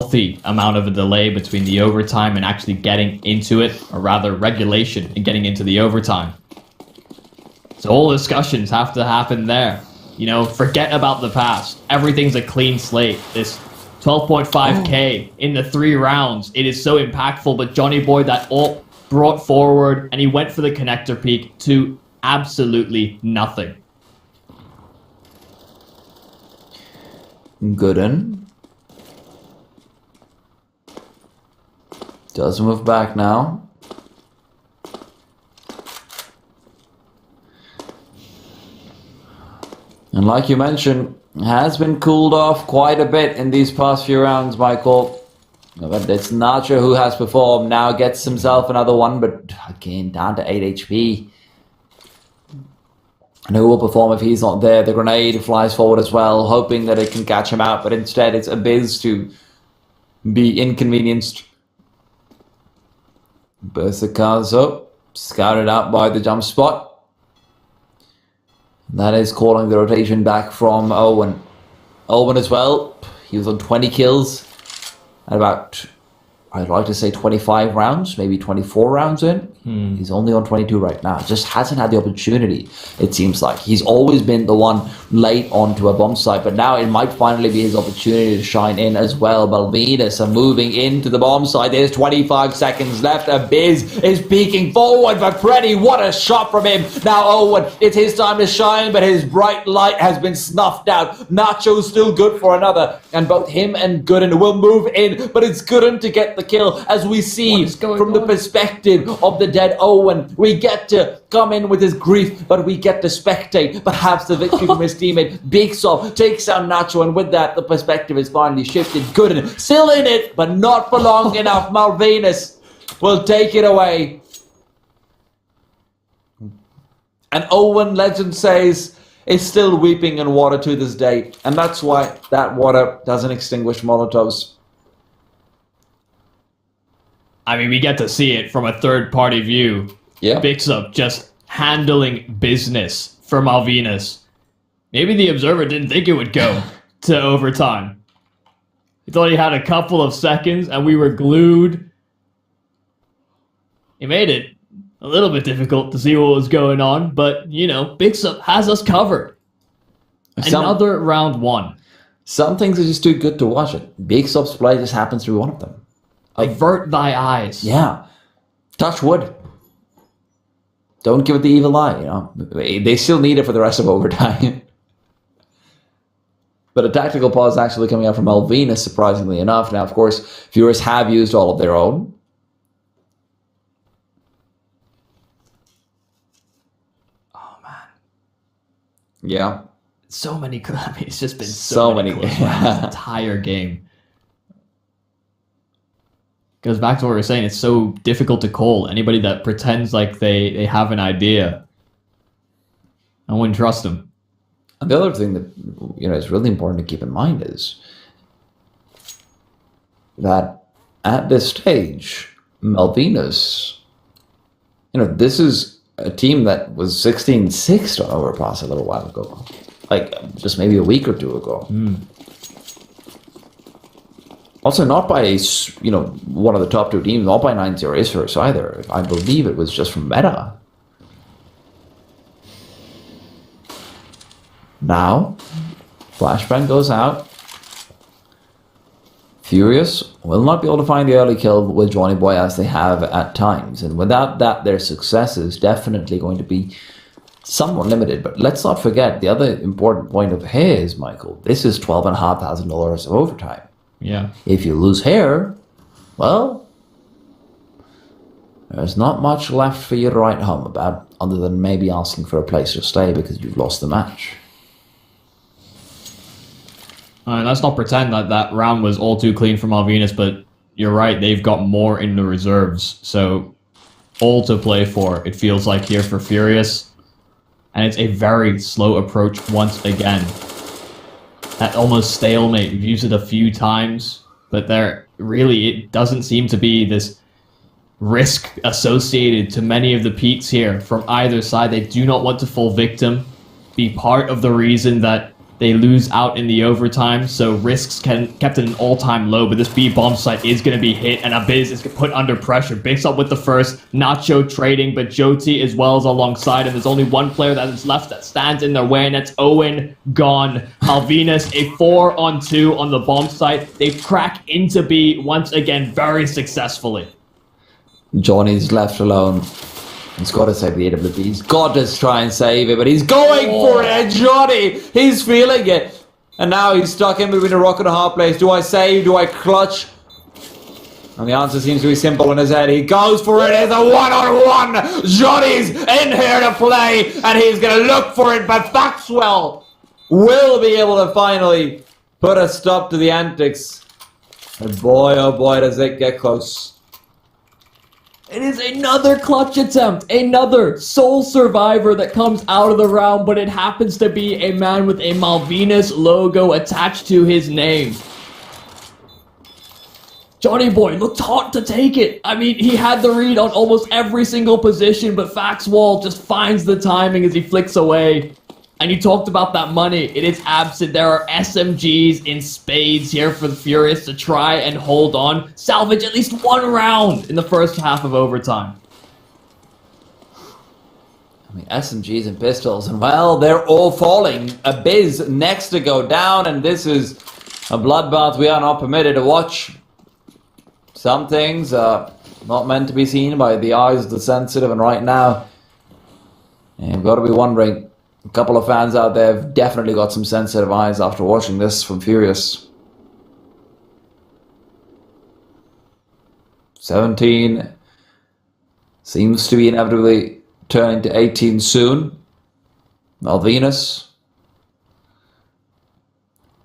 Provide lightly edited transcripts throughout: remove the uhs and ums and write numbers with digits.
healthy amount of a delay between the overtime and actually getting into it, or rather regulation and getting into the overtime. So all discussions have to happen there. You know, forget about the past. Everything's a clean slate. This 12.5k in the 3 rounds, it is so impactful, but Johnny Boy, that ult brought forward, and he went for the connector peak to absolutely nothing. Gooden does move back now. And like you mentioned, has been cooled off quite a bit in these past few rounds, Michael. But it's Nacho who has performed. Now gets himself another one, but again, down to 8 HP. And who will perform if he's not there? The grenade flies forward as well, hoping that it can catch him out, but instead it's Abyss to be inconvenienced. Berserkazo, scouted out by the jump spot. That is calling the rotation back from Owen. Owen as well, he was on 20 kills at about, I'd like to say 25 rounds, maybe 24 rounds in. He's only on 22 right now. Just hasn't had the opportunity, it seems like. He's always been the one late onto a bomb site, but now it might finally be his opportunity to shine in as well. Malvinas are moving into the bomb site. There's 25 seconds left. Abyss is peeking forward, but Freddy, what a shot from him. Now Owen, it's his time to shine, but his bright light has been snuffed out. Nacho's still good for another, and both him and Gooden will move in, but it's Gooden to get the kill, as we see from the perspective of the dead Owen. We get to come in with his grief, but we get to spectate perhaps the victory from his teammate. Big Soft takes down Nacho, and with that the perspective is finally shifted. Gooden still in it, but not for long enough. Malvinas will take it away. And Owen, legend says, is still weeping in water to this day, and that's why that water doesn't extinguish Molotovs. I mean, we get to see it from a third-party view. Yeah. Bixup just handling business for Malvinas. Maybe the observer didn't think it would go to overtime. He thought he had a couple of seconds, and we were glued. He made it a little bit difficult to see what was going on, but, you know, Bixup has us covered. Another round 1. Some things are just too good to watch it. Bixup's play just happens to be one of them. Avert thy eyes. Yeah. Touch wood. Don't give it the evil eye, you know. They still need it for the rest of overtime. But a tactical pause actually coming out from Malvinas, surprisingly enough. Now, of course, viewers have used all of their own. Oh, man. Yeah. So many, I mean, it's just been so many close rounds this entire game. Goes back to what we were saying, it's so difficult to call. Anybody that pretends like they have an idea, I wouldn't trust them. And the other thing that, you know, is really important to keep in mind is that at this stage, Malvinas, you know, this is a team that was 16-6 on Overpass a little while ago. Like, just maybe a week or two ago. Also, not by, you know, one of the top 2 teams, not by 9-0 Isfers either. I believe it was just from meta. Now, Flashbang goes out. Furious will not be able to find the early kill with Johnny Boy as they have at times. And without that, their success is definitely going to be somewhat limited. But let's not forget, the other important point of here is, Michael, this is $12,500 of overtime. Yeah. If you lose here, well, there's not much left for you to write home about, other than maybe asking for a place to stay because you've lost the match. Let's not pretend that that round was all too clean for Malvinas, but you're right, they've got more in the reserves, so all to play for, it feels like, here for Furious. And it's a very slow approach once again. That almost stalemate, we've used it a few times, but there really, it doesn't seem to be this risk associated to many of the peaks here from either side. They do not want to fall victim, be part of the reason that they lose out in the overtime, so risks kept at an all-time low, but this B bomb site is going to be hit, and Abiz is put under pressure. Bigs up with the first, Nacho trading, but Joti as well as alongside, and there's only one player that is left that stands in their way, and that's Owen gone. Malvinas, a 4-on-2 on the bomb site. They crack into B once again very successfully. Johnny's left alone. He's got to save the AWP. He's got to try and save it, but he's going for it. And Johnny, he's feeling it. And now he's stuck in between a rock and a hard place. Do I save? Do I clutch? And the answer seems to be simple in his head. He goes for it. It's a one-on-one. Johnny's in here to play, and he's going to look for it. But Faxwell will be able to finally put a stop to the antics. And boy, oh boy, does it get close. It is another clutch attempt, another sole survivor that comes out of the round, but it happens to be a man with a Malvinas logo attached to his name. Johnny Boy looked hot to take it. I mean, he had the read on almost every single position, but Faxwell just finds the timing as he flicks away. And you talked about that money. It is absent. There are SMGs in spades here for the Furious to try and hold on. Salvage at least one round in the first half of overtime. I mean, SMGs and pistols, and well, they're all falling. Abiz next to go down, and this is a bloodbath we are not permitted to watch. Some things are not meant to be seen by the eyes of the sensitive, and right now, you've got to be wondering. A couple of fans out there have definitely got some sensitive eyes after watching this from Furious. 17 seems to be inevitably turning to 18 soon. Malvinas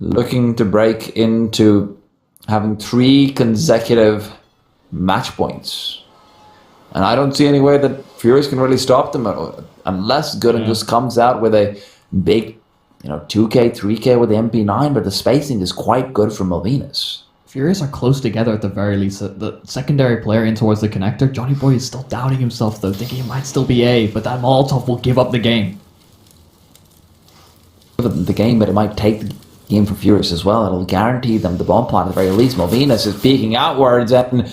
looking to break into having 3 consecutive match points. And I don't see any way that Furious can really stop them unless Gooden just comes out with a big, 2K, 3K with the MP9, but the spacing is quite good for Malvinas. Furious are close together at the very least. The secondary player in towards the connector, Johnny Boy is still doubting himself though, thinking it might still be A, but that Molotov will give up the game. The game, but it might take the game for Furious as well. It'll guarantee them the bomb plant at the very least. Malvinas is peeking outwards, and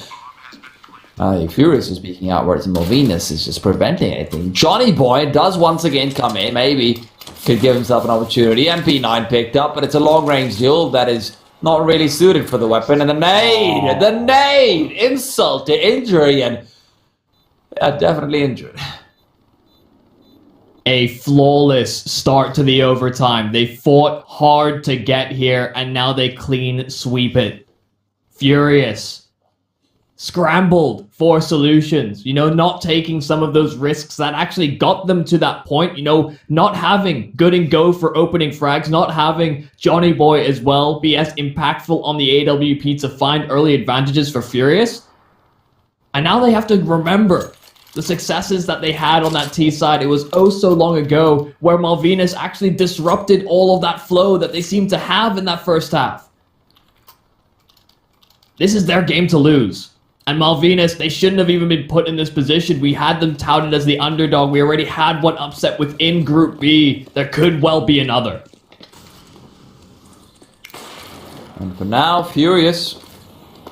Furious is peeking outwards, and Malvinas is just preventing anything. Johnny Boy does once again come in, maybe could give himself an opportunity. MP9 picked up, but it's a long-range duel that is not really suited for the weapon. And the nade, insult to injury, and definitely injured. A flawless start to the overtime. They fought hard to get here, and now they clean sweep it. Furious scrambled for solutions, not taking some of those risks that actually got them to that point, not having Good and Go for opening frags, not having Johnny Boy as well be as impactful on the AWP to find early advantages for Furious. And now they have to remember the successes that they had on that T side. It was oh so long ago where Malvinas actually disrupted all of that flow that they seemed to have in that first half. This is their game to lose. And Malvinas, they shouldn't have even been put in this position. We had them touted as the underdog. We already had one upset within Group B. There could well be another. And for now, Furious,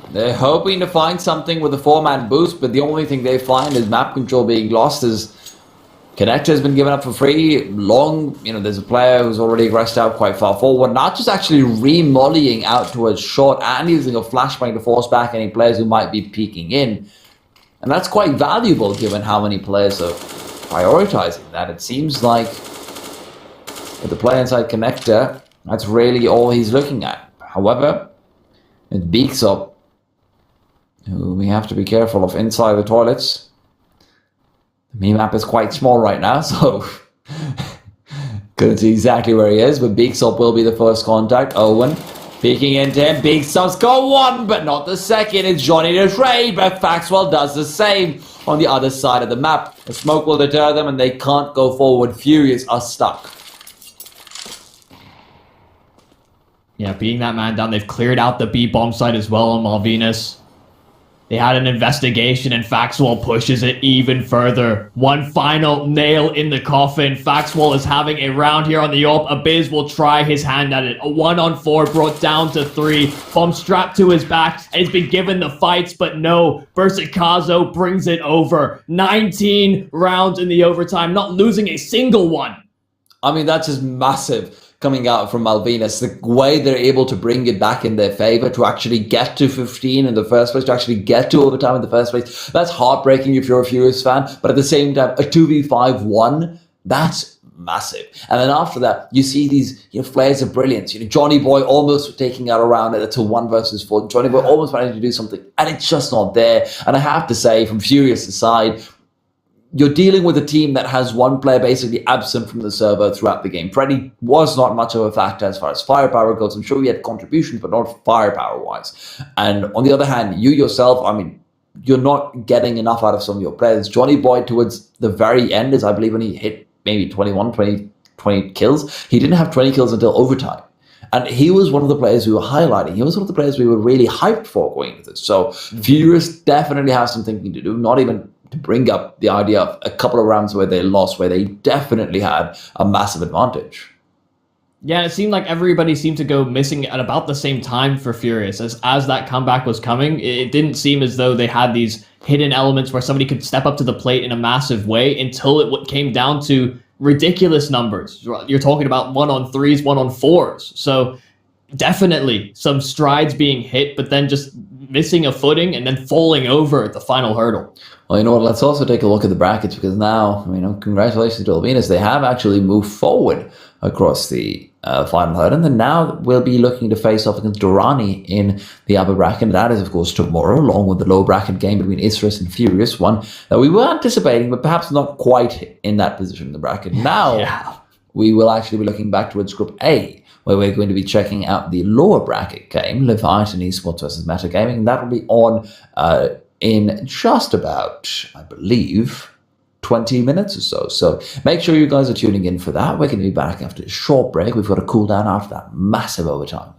they're hoping to find something with a 4-man boost, but the only thing they find is map control being lost as Connector has been given up for free. There's a player who's already aggressed out quite far forward. Not just actually re-mollying out towards short and using a flashbang to force back any players who might be peeking in. And that's quite valuable given how many players are prioritizing that. It seems like with the player inside Connector, that's really all he's looking at. However, it beaks up, who we have to be careful of inside the toilets. The map is quite small right now, so couldn't see exactly where he is, but Beaksop will be the first contact. Owen peeking into him. Beaksop's got one, but not the second. It's Johnny to trade, but Faxwell does the same on the other side of the map. The smoke will deter them, and they can't go forward. Furious are stuck. Yeah, beating that man down. They've cleared out the B bomb site as well on Malvinas. They had an investigation, and Faxwell pushes it even further. One final nail in the coffin. Faxwell is having a round here on the AWP. Abiz will try his hand at it. A 1-on-4 brought down to 3. Bomb strapped to his back. He's been given the fights, but no. Bersicazo brings it over. 19 rounds in the overtime, not losing a single one. I mean, that's just massive coming out from Malvinas. The way they're able to bring it back in their favor, to actually get to 15 in the first place, to actually get to overtime in the first place, that's heartbreaking if you're a Furious fan. But at the same time, a 2v5-1, that's massive. And then after that, you see these flares of brilliance. Johnny Boy almost taking out a round at a 1 versus 4. Johnny Boy almost managed to do something, and it's just not there. And I have to say, from Furious' side, you're dealing with a team that has one player basically absent from the server throughout the game. Freddy was not much of a factor as far as firepower goes. I'm sure he had contributions, but not firepower-wise. And on the other hand, you yourself, I mean, you're not getting enough out of some of your players. Johnny Boy, towards the very end, is I believe when he hit maybe 20 kills, he didn't have 20 kills until overtime. And he was one of the players we were highlighting. He was one of the players we were really hyped for going into this. So Furious definitely has some thinking to do, not even to bring up the idea of a couple of rounds where they lost, where they definitely had a massive advantage. Yeah, it seemed like everybody seemed to go missing at about the same time for Furious. As that comeback was coming, it didn't seem as though they had these hidden elements where somebody could step up to the plate in a massive way until it came down to ridiculous numbers. You're talking about 1-on-3s, 1-on-4s. So definitely some strides being hit, but then just missing a footing and then falling over at the final hurdle. Well, you know what? Let's also take a look at the brackets, because now, congratulations to Albinas. They have actually moved forward across the final hurdle, and then now we'll be looking to face off against Durrani in the upper bracket. That is, of course, tomorrow, along with the low bracket game between Isris and Furious, one that we were anticipating, but perhaps not quite in that position in the bracket. Now, we will actually be looking back towards Group A, where we're going to be checking out the lower bracket game, Leviatan Esports versus Metagaming, and that will be on in just about, I believe, 20 minutes or so. So make sure you guys are tuning in for that. We're going to be back after a short break. We've got a cool down after that massive overtime.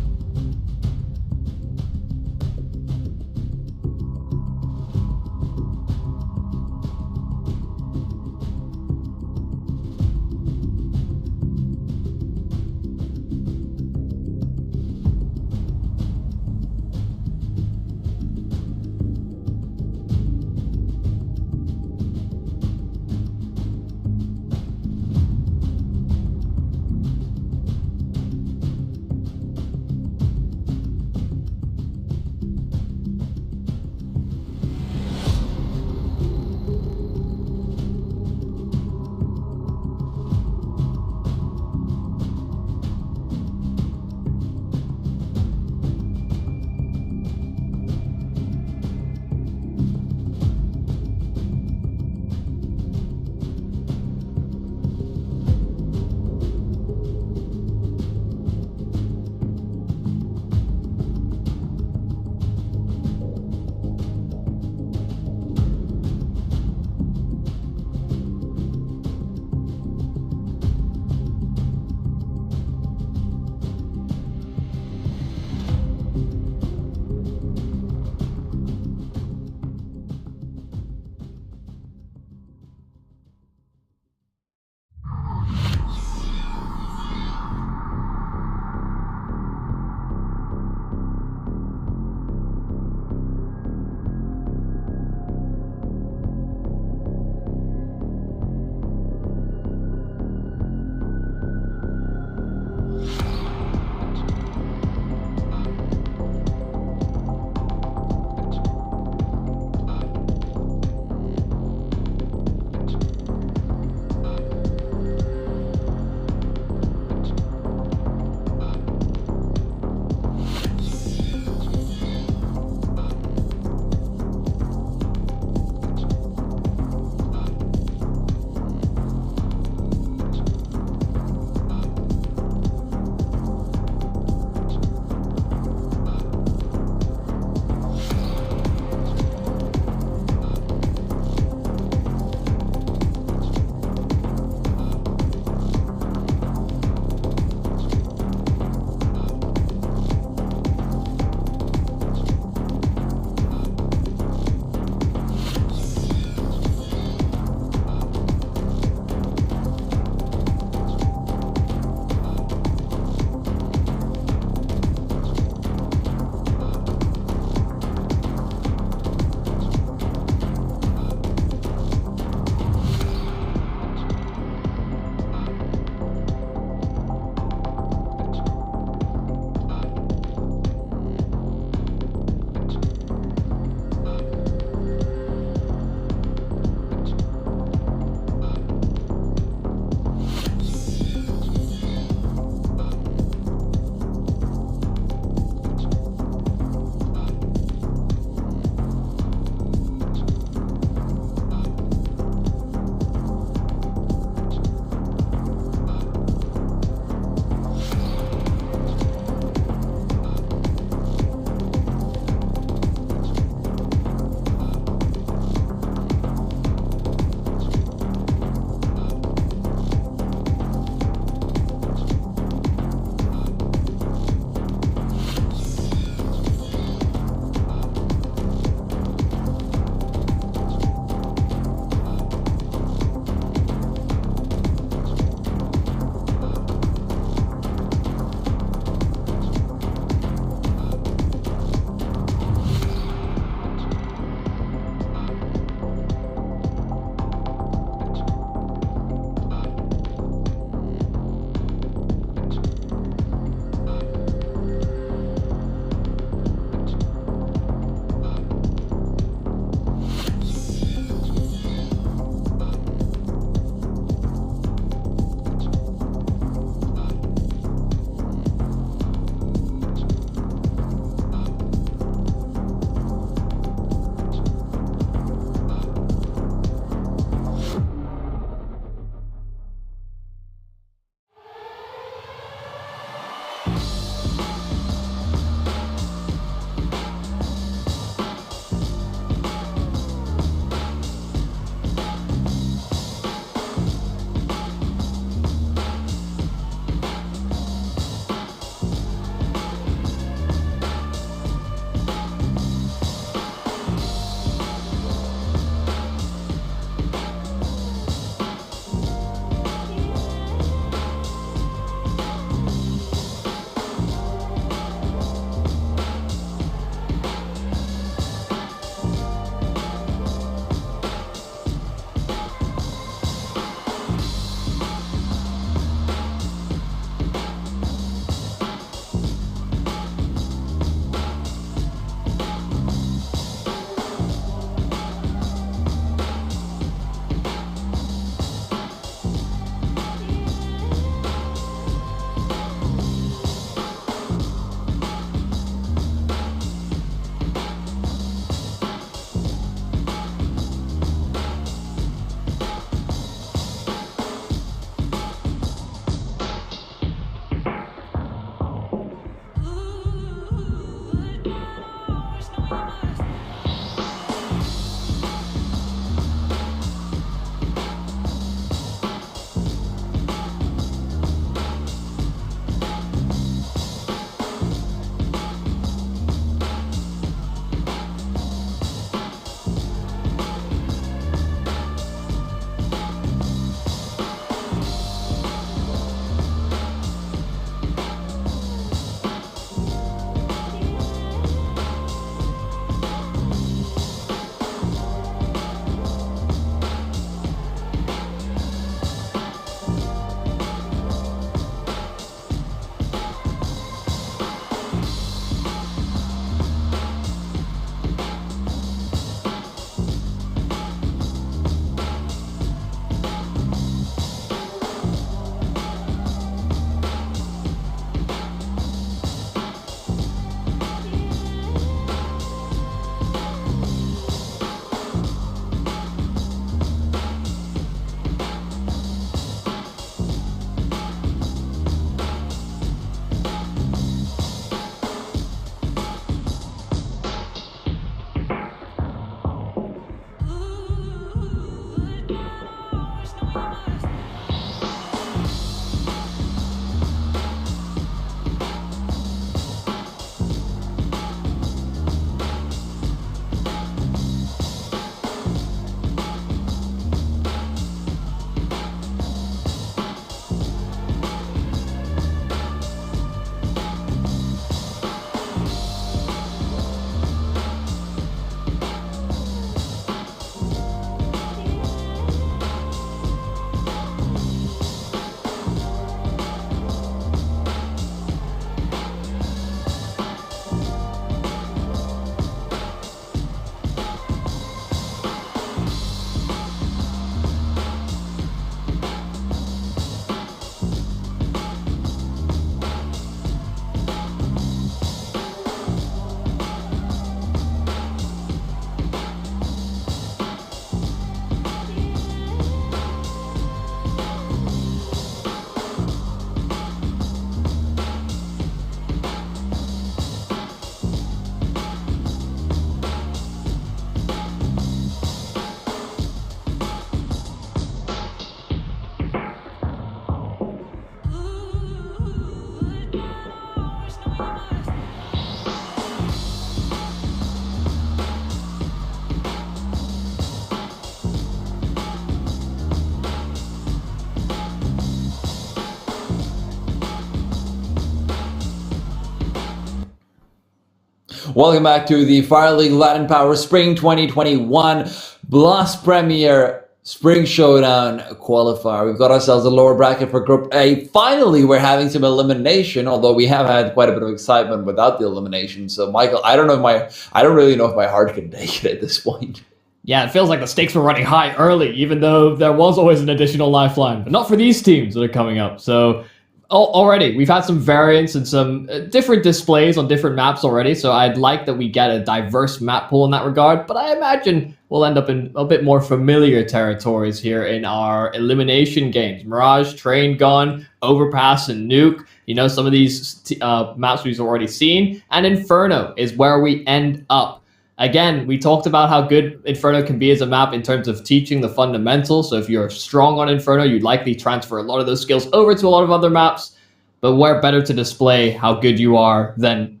Welcome back to the FiReLEAGUE Latin Power Spring 2021 Blast Premier Spring Showdown qualifier. We've got ourselves a lower bracket for Group A. Finally, we're having some elimination, although we have had quite a bit of excitement without the elimination. So, Michael, I don't really know if my heart can take it at this point. Yeah, it feels like the stakes were running high early, even though there was always an additional lifeline, but not for these teams that are coming up. So already, we've had some variants and some different displays on different maps already, so I'd like that we get a diverse map pool in that regard, but I imagine we'll end up in a bit more familiar territories here in our elimination games. Mirage, Train Gun, Overpass, and Nuke. You know, some of these maps we've already seen, and Inferno is where we end up. Again, we talked about how good Inferno can be as a map in terms of teaching the fundamentals. So if you're strong on Inferno, you'd likely transfer a lot of those skills over to a lot of other maps. But where better to display how good you are than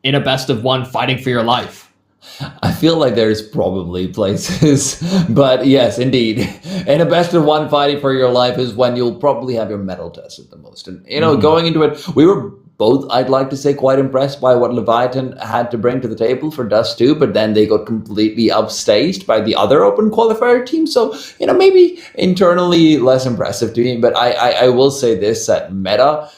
in a best of one fighting for your life? I feel like there's probably places, but yes, indeed. In a best of one fighting for your life is when you'll probably have your metal tested the most. And, you know, going into it, we were both, I'd like to say, quite impressed by what Leviatan had to bring to the table for Dust 2, but then they got completely upstaged by the other open qualifier team. So, you know, maybe internally less impressive to me, but I will say this, that meta,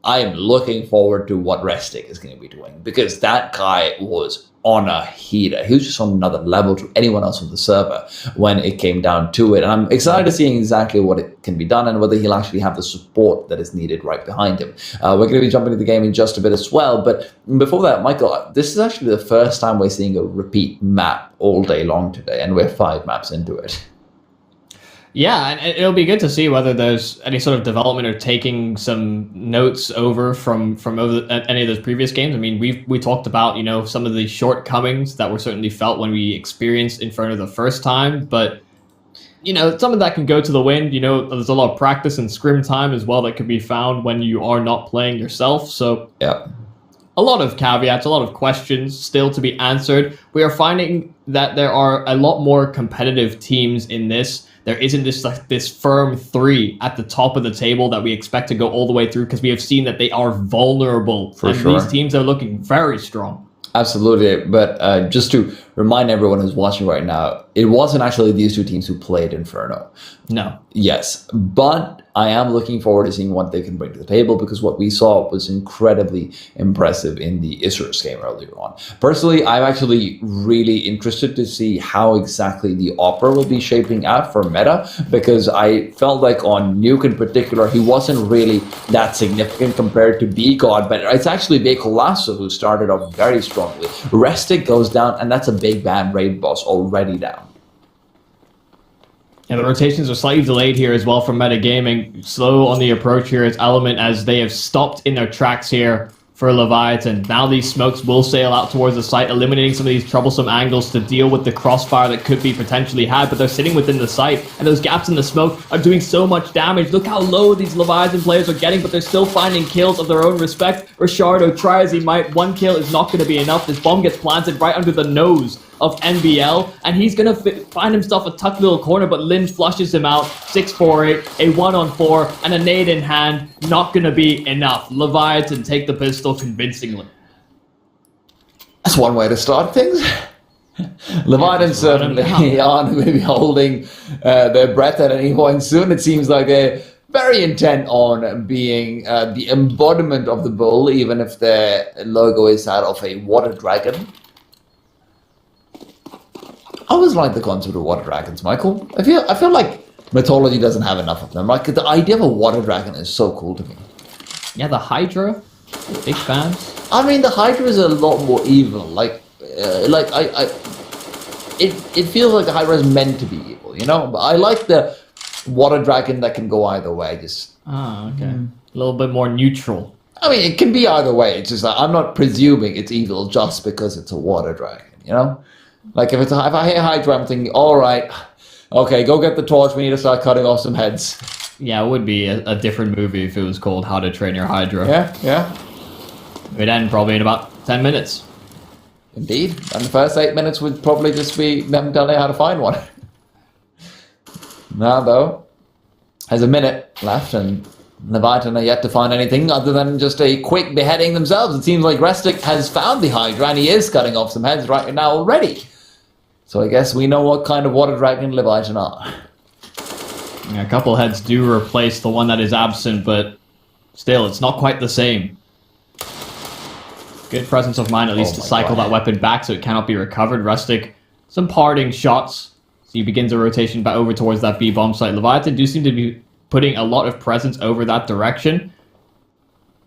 I am looking forward to what Restic is going to be doing, because that guy was on a heater. He was just on another level to anyone else on the server when it came down to it. And I'm excited to see exactly what it can be done and whether he'll actually have the support that is needed right behind him. We're going to be jumping into the game in just a bit as well. But before that, Michael, this is actually the first time we're seeing a repeat map all day long today, and we're 5 maps into it. Yeah, and it'll be good to see whether there's any sort of development or taking some notes over from any of those previous games. I mean, we talked about, you know, some of the shortcomings that were certainly felt when we experienced Inferno the first time, but you know, some of that can go to the wind. You know, there's a lot of practice and scrim time as well that could be found when you are not playing yourself. So yeah. A lot of caveats, a lot of questions still to be answered. We are finding that there are a lot more competitive teams in this. There isn't this firm 3 at the top of the table that we expect to go all the way through, because we have seen that they are vulnerable. For sure. These teams are looking very strong. Absolutely, but just to remind everyone who's watching right now, it wasn't actually these two teams who played Inferno. No. Yes, but I am looking forward to seeing what they can bring to the table, because what we saw was incredibly impressive in the Isurus game earlier on. Personally, I'm actually really interested to see how exactly the Opera will be shaping out for meta, because I felt like on Nuke in particular, he wasn't really that significant compared to B-God, but it's actually Becolasso who started off very strongly. Restic goes down, and that's a big bad raid boss already down. Yeah, the rotations are slightly delayed here as well from Metagaming. Slow on the approach here as Element, as they have stopped in their tracks here for Leviathan. Now these smokes will sail out towards the site, eliminating some of these troublesome angles to deal with the crossfire that could be potentially had, but they're sitting within the site, and those gaps in the smoke are doing so much damage. Look how low these Leviathan players are getting, but they're still finding kills of their own respect. Rishardo, try as he might, one kill is not going to be enough. This bomb gets planted right under the nose of NBL, and he's gonna find himself a tucked little corner, but Lynn flushes him out. 6-4-8, a 1-on-4, and a nade in hand. Not gonna be enough. Leviathan take the pistol convincingly. That's one way to start things. Leviathan certainly aren't going to be holding their breath at any point soon. It seems like they're very intent on being the embodiment of the bull, even if their logo is that of a water dragon. I always like the concept of water dragons, Michael. I feel like mythology doesn't have enough of them. Like, the idea of a water dragon is so cool to me. Yeah, the Hydra, big fans. I mean, the Hydra is a lot more evil. It feels like the Hydra is meant to be evil, you know. But I like the water dragon that can go either way. Just okay, a little bit more neutral. I mean, it can be either way. It's just like, I'm not presuming it's evil just because it's a water dragon, you know. Like, if I hear Hydra, I'm thinking, all right, okay, go get the torch. We need to start cutting off some heads. Yeah, it would be a different movie if it was called How to Train Your Hydra. Yeah. It would end probably in about 10 minutes. Indeed. And the first 8 minutes would probably just be them telling you how to find one. Now, though, there's a minute left, and Leviathan are yet to find anything other than just a quick beheading themselves. It seems like Restic has found the Hydra, and he is cutting off some heads right now already. So I guess we know what kind of water dragon Leviathan are. Yeah, a couple heads do replace the one that is absent, but still, it's not quite the same. Good presence of mind, at least, to cycle that weapon back so it cannot be recovered. Rustic, some parting shots. So he begins a rotation back over towards that B-bomb site. Leviathan do seem to be putting a lot of presence over that direction.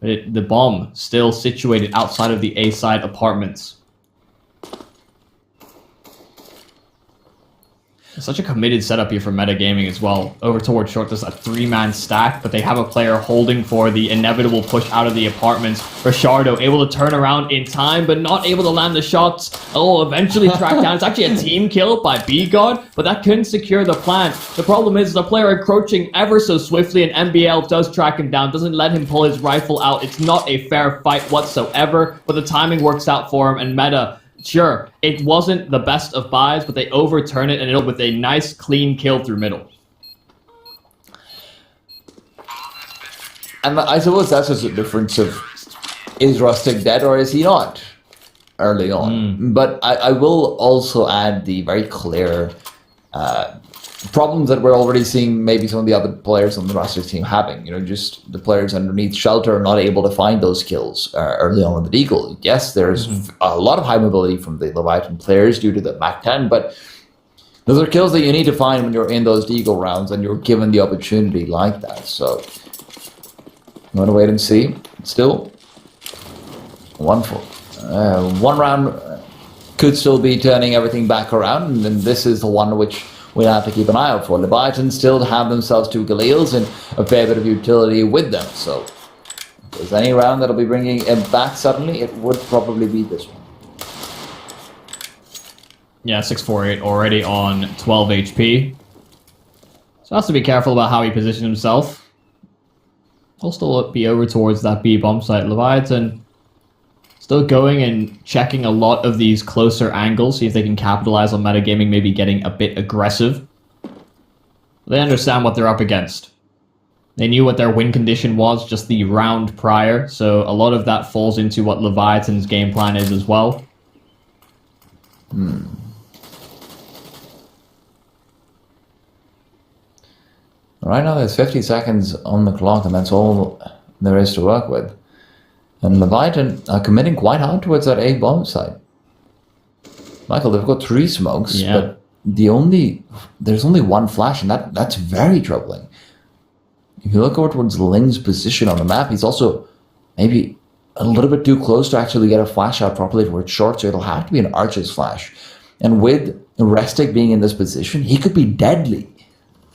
But the bomb still situated outside of the A-side apartments. Such a committed setup here for Metagaming as well. Over towards short, there's a 3-man stack, but they have a player holding for the inevitable push out of the apartments. Rishardo able to turn around in time, but not able to land the shots. Oh, eventually tracked down. It's actually a team kill by B-God, but that couldn't secure the plant. The problem is the player encroaching ever so swiftly, and MBL does track him down, doesn't let him pull his rifle out. It's not a fair fight whatsoever, but the timing works out for him, and Meta, sure, it wasn't the best of buys, but they overturn it and it'll with a nice clean kill through middle. And I suppose that's just a difference of, is Rustic dead or is he not early on? But I will also add the very clear problems that we're already seeing maybe some of the other players on the Rustic team having. You know, just the players underneath shelter are not able to find those kills early on in the Deagle. Yes, there's a lot of high mobility from the Leviathan players due to the MAC-10, but those are kills that you need to find when you're in those Deagle rounds and you're given the opportunity like that. So, you want to wait and see. Still, one round could still be turning everything back around, and then this is the one which we'll have to keep an eye out for. Leviatan still have themselves 2 Galeals and a fair bit of utility with them. So if there's any round that'll be bringing him back suddenly, it would probably be this one. Yeah, 648 already on 12 HP. So has to be careful about how he positions himself. He'll still be over towards that B bomb site. Leviatan still going and checking a lot of these closer angles, see if they can capitalize on metagaming, maybe getting a bit aggressive. They understand what they're up against. They knew what their win condition was just the round prior, so a lot of that falls into what Leviatan's game plan is as well. Right now there's 50 seconds on the clock, and that's all there is to work with. And Leviatan are committing quite hard towards that A bomb site. Michael, they've got 3 smokes, but there's only 1 flash, and that's very troubling. If you look over towards Lin's position on the map, he's also maybe a little bit too close to actually get a flash out properly towards short, so it'll have to be an Archer's flash. And with Restic being in this position, he could be deadly.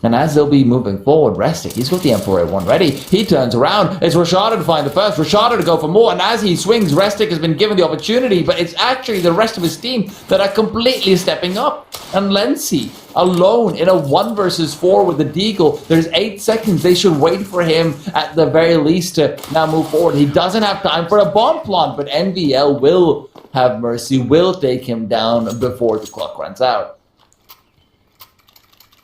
And as they'll be moving forward, Restic, he's got the Emperor 1 ready. He turns around. It's Rashada to find the first. Rashada to go for more. And as he swings, Restic has been given the opportunity. But it's actually the rest of his team that are completely stepping up. And Lenzi, alone in a 1 versus 4 with the Deagle. There's 8 seconds. They should wait for him at the very least to now move forward. He doesn't have time for a bomb plant. But NVL will have mercy, will take him down before the clock runs out.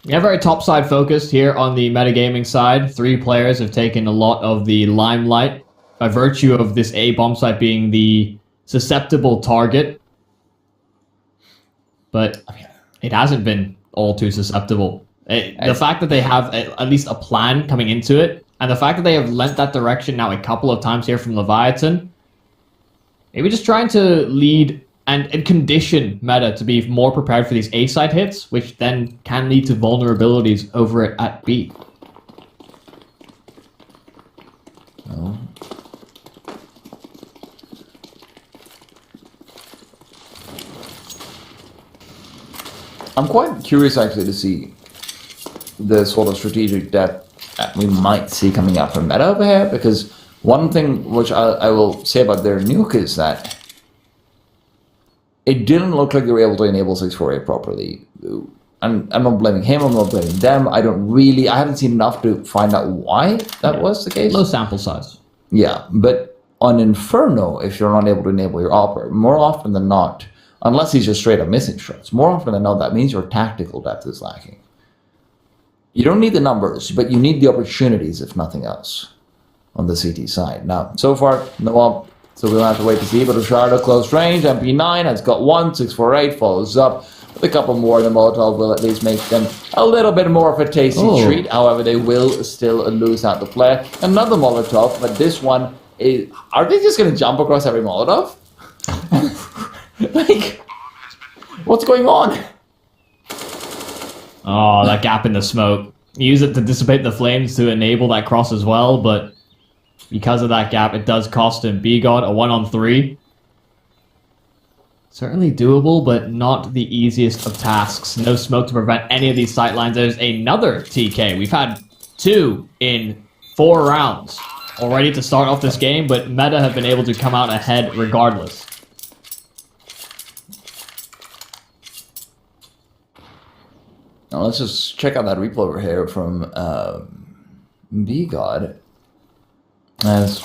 Yeah, very topside focused here on the metagaming side. 3 players have taken a lot of the limelight by virtue of this A bomb site being the susceptible target. But it hasn't been all too susceptible. The fact that they have at least a plan coming into it, and the fact that they have lent that direction now a couple of times here from Leviatan, maybe just trying to lead and condition meta to be more prepared for these A side hits, which then can lead to vulnerabilities over it at B. Oh. I'm quite curious actually to see the sort of strategic depth that we might see coming out from meta over here, because one thing which I will say about their nuke is that it didn't look like they were able to enable 648 properly. And I'm not blaming him, I'm not blaming them. I haven't seen enough to find out why that was the case. Low sample size. Yeah, but on Inferno, if you're not able to enable your operator, more often than not, unless he's just straight up missing shots, more often than not, that means your tactical depth is lacking. You don't need the numbers, but you need the opportunities, if nothing else, on the CT side. Now, so far, no op. So we'll have to wait to see, but Rashada close range, MP9 has got 1, 648 follows up with a couple more. The Molotov will at least make them a little bit more of a tasty treat. However, they will still lose out the player. Another Molotov, but this one is... Are they just going to jump across every Molotov? Like, what's going on? Oh, that gap in the smoke. Use it to dissipate the flames to enable that cross as well, but because of that gap, it does cost him B-God a 1-on-3. Certainly doable, but not the easiest of tasks. No smoke to prevent any of these sightlines. There's another TK. We've had 2 in 4 rounds already to start off this game, but Meta have been able to come out ahead regardless. Now let's just check out that replay over here from B-God. As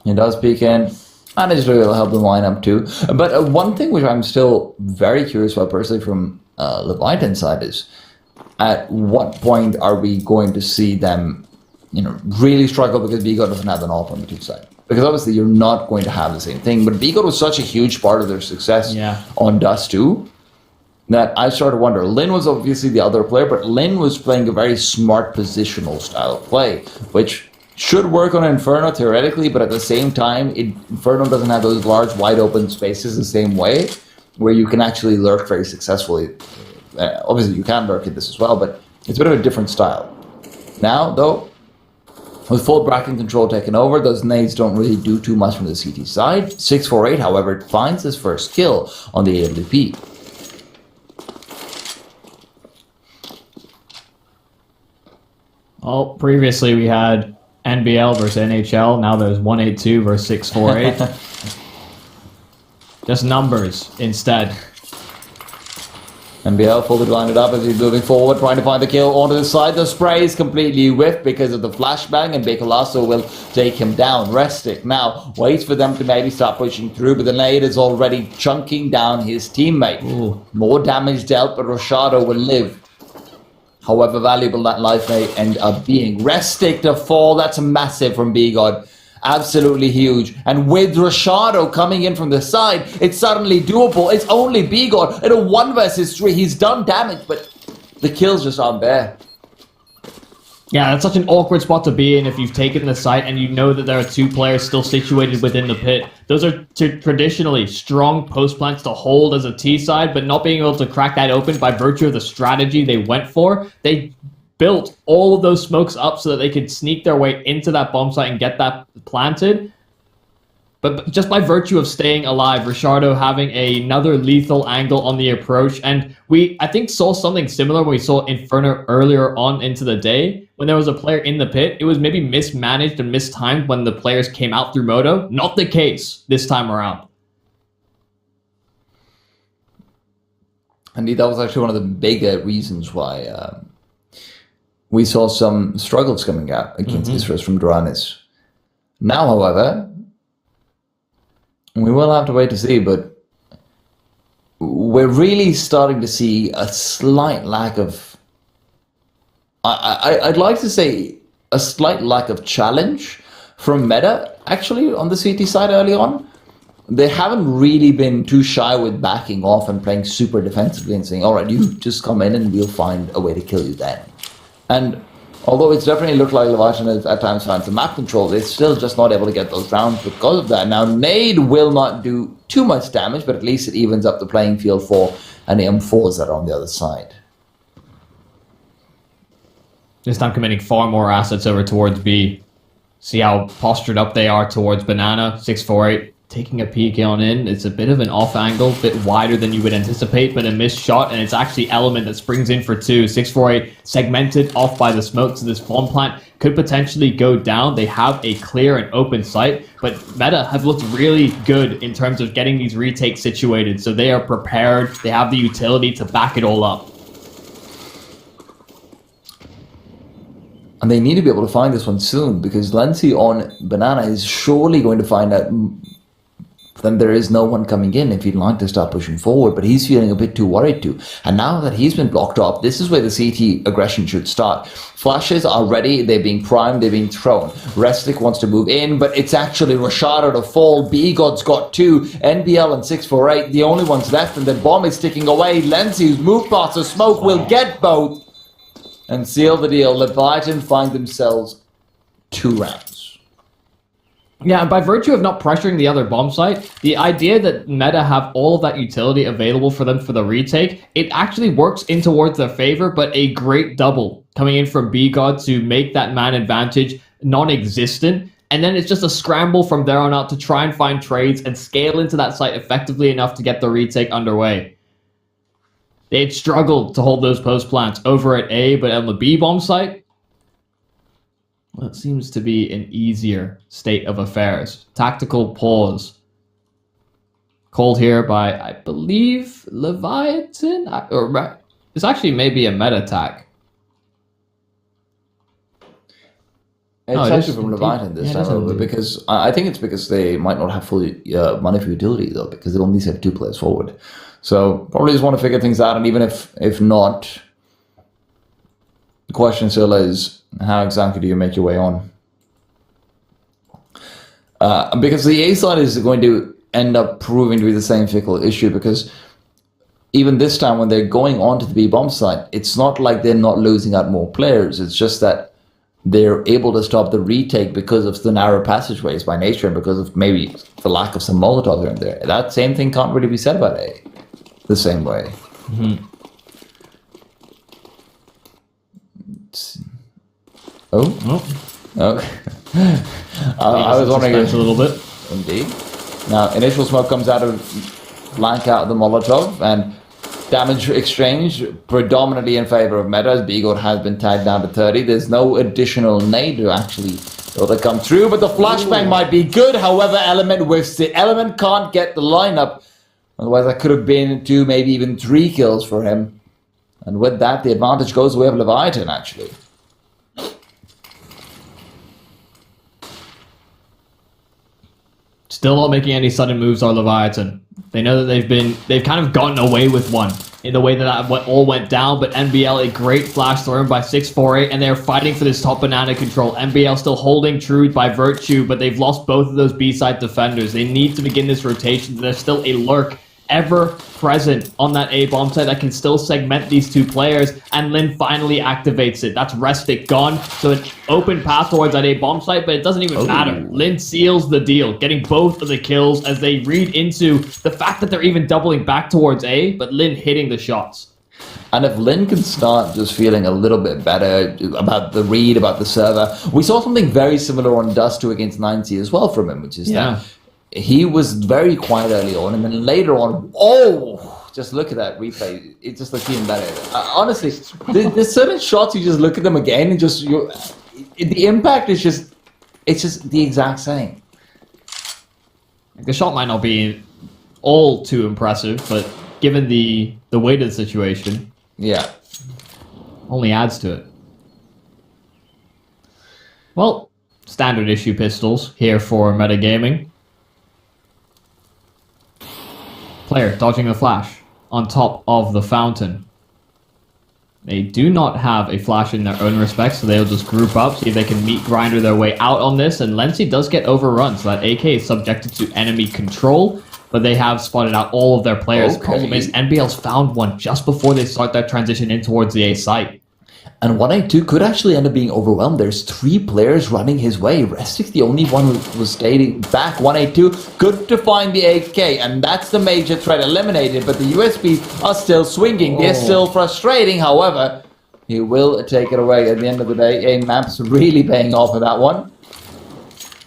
he does peek in, managed to help them line up too. But one thing which I'm still very curious about personally from Leviatan's side is, at what point are we going to see them, really struggle because B-God doesn't have an AWP on the 2 side? Because obviously you're not going to have the same thing. But B-God was such a huge part of their success on Dust 2 that I started to wonder. Lin was obviously the other player, but Lin was playing a very smart positional style of play, which should work on Inferno theoretically, but at the same time, Inferno doesn't have those large, wide open spaces the same way, where you can actually lurk very successfully. Obviously, you can lurk at this as well, but it's a bit of a different style. Now, though, with full bracket control taken over, those nades don't really do too much from the CT side. 648, however, finds his first kill on the AWP. Well, previously we had NBL versus NHL. Now there's 182 versus 648. Just numbers instead. NBL fully lined up as he's moving forward, trying to find the kill onto the side. The spray is completely whiffed because of the flashbang, and Becolasso will take him down. Restic now waits for them to maybe start pushing through, but the nade is already chunking down his teammate. Ooh. More damage dealt, but Rashado will live. However valuable that life may end up being. Restic to fall, that's massive from B-God. Absolutely huge. And with Rashado coming in from the side, it's suddenly doable. It's only B-God. In a 1 versus 3, he's done damage, but the kills just aren't there. Yeah, that's such an awkward spot to be in if you've taken the site and you know that there are 2 players still situated within the pit. Those are traditionally strong post plants to hold as a T side, but not being able to crack that open by virtue of the strategy they went for. They built all of those smokes up so that they could sneak their way into that bomb site and get that planted. But just by virtue of staying alive, Rashado having another lethal angle on the approach. And I think, saw something similar when we saw Inferno earlier on into the day. When there was a player in the pit, it was maybe mismanaged and mistimed when the players came out through Moto. Not the case this time around. Indeed, that was actually one of the bigger reasons why we saw some struggles coming out against Israel from Duranis. Now, however, we will have to wait to see, but we're really starting to see a slight lack of... I'd like to say a slight lack of challenge from Meta, actually, on the CT side early on. They haven't really been too shy with backing off and playing super defensively and saying, all right, you just come in and we'll find a way to kill you then. And although it's definitely looked like Leviatan has at times found some map control, they're still just not able to get those rounds because of that. Now, Nade will not do too much damage, but at least it evens up the playing field for any M4s that are on the other side. This time committing far more assets over towards B. See how postured up they are towards Banana. 648 taking a peek on in. It's a bit of an off angle, a bit wider than you would anticipate, but a missed shot, and it's actually Element that springs in for 2. 648 segmented off by the smoke, so this bomb plant could potentially go down. They have a clear and open site, but Meta have looked really good in terms of getting these retakes situated, so they are prepared. They have the utility to back it all up. And they need to be able to find this one soon, because Lenzi on Banana is surely going to find out then there is no one coming in if he'd like to start pushing forward, but he's feeling a bit too worried too. And now that he's been blocked off, this is where the CT aggression should start. Flashes are ready, they're being primed, they're being thrown. Restic wants to move in, but it's actually Rashado to fall. B-God's got 2, NBL and 648, the only ones left, and the bomb is ticking away. Lenzi, who's moved past the smoke, will get both and seal the deal. Leviatan find themselves 2 rounds. Yeah, and by virtue of not pressuring the other bomb site, the idea that Meta have all of that utility available for them for the retake, it actually works in towards their favor, but a great double coming in from B-God to make that man advantage non-existent. And then it's just a scramble from there on out to try and find trades and scale into that site effectively enough to get the retake underway. They had struggled to hold those post plants over at A, but on the B bomb site, well, it seems to be an easier state of affairs. Tactical pause. Called here by, I believe, Leviatan? Or it's actually maybe a meta attack. It's actually from Leviatan this time over, because I think it's because they might not have full money for utility, though, because they only have 2 players forward. So probably just want to figure things out, and even if not, the question still is, how exactly do you make your way on? Because the A side is going to end up proving to be the same fickle issue, because even this time when they're going on to the B bomb site, it's not like they're not losing out more players. It's just that they're able to stop the retake because of the narrow passageways by nature, and because of maybe the lack of some Molotov here and there. That same thing can't really be said about A the same way. Mm-hmm. Oh. I was wondering a little bit. Indeed. Now, initial smoke comes out of blank out of the Molotov, and Damage exchange predominantly in favor of Meta, as Beagle has been tagged down to 30. There's no additional nade to actually be able to come through, but the flashbang might be good. However, Element whiffs it. Element can't get the lineup. Otherwise, that could have been 2, maybe even 3 kills for him. And with that, the advantage goes the way of Leviatan, actually. Still not making any sudden moves on Leviatan. They know that they've kind of gotten away with one in the way that all went down, but NBL, a great flash thrown by 648, and they're fighting for this top banana control. NBL still holding true by Virtue, but they've lost both of those B-side defenders. They need to begin this rotation. There's still a lurk ever present on that A bomb site that can still segment these two players, and Lin finally activates it. That's Respite gone, so an open path towards that A bomb site, but it doesn't even matter. Lin seals the deal, getting both of the kills as they read into the fact that they're even doubling back towards A, but Lin hitting the shots. And if Lin can start just feeling a little bit better about the read, about the server, we saw something very similar on Dust 2 against 90 as well from him, which is that he was very quiet early on, and then later on, just look at that replay. It just looks even better. Honestly, there's certain shots you just look at them again and just the impact is just the exact same. The shot might not be all too impressive, but given the weight of the situation, only adds to it. Well, standard issue pistols here for metagaming. Player dodging the flash on top of the fountain. They do not have a flash in their own respect, so they'll just group up, see if they can meet Grinder their way out on this, and Lency does get overrun, so that AK is subjected to enemy control, but they have spotted out all of their players. The problem is NBL's found one just before they start that transition in towards the A site. And 182 could actually end up being overwhelmed. There's 3 players running his way. Restic's the only one who was staying back. 182, good to find the AK, and that's the major threat eliminated, but the USBs are still swinging. They're still frustrating, however, he will take it away at the end of the day. A-Map's really paying off for that one.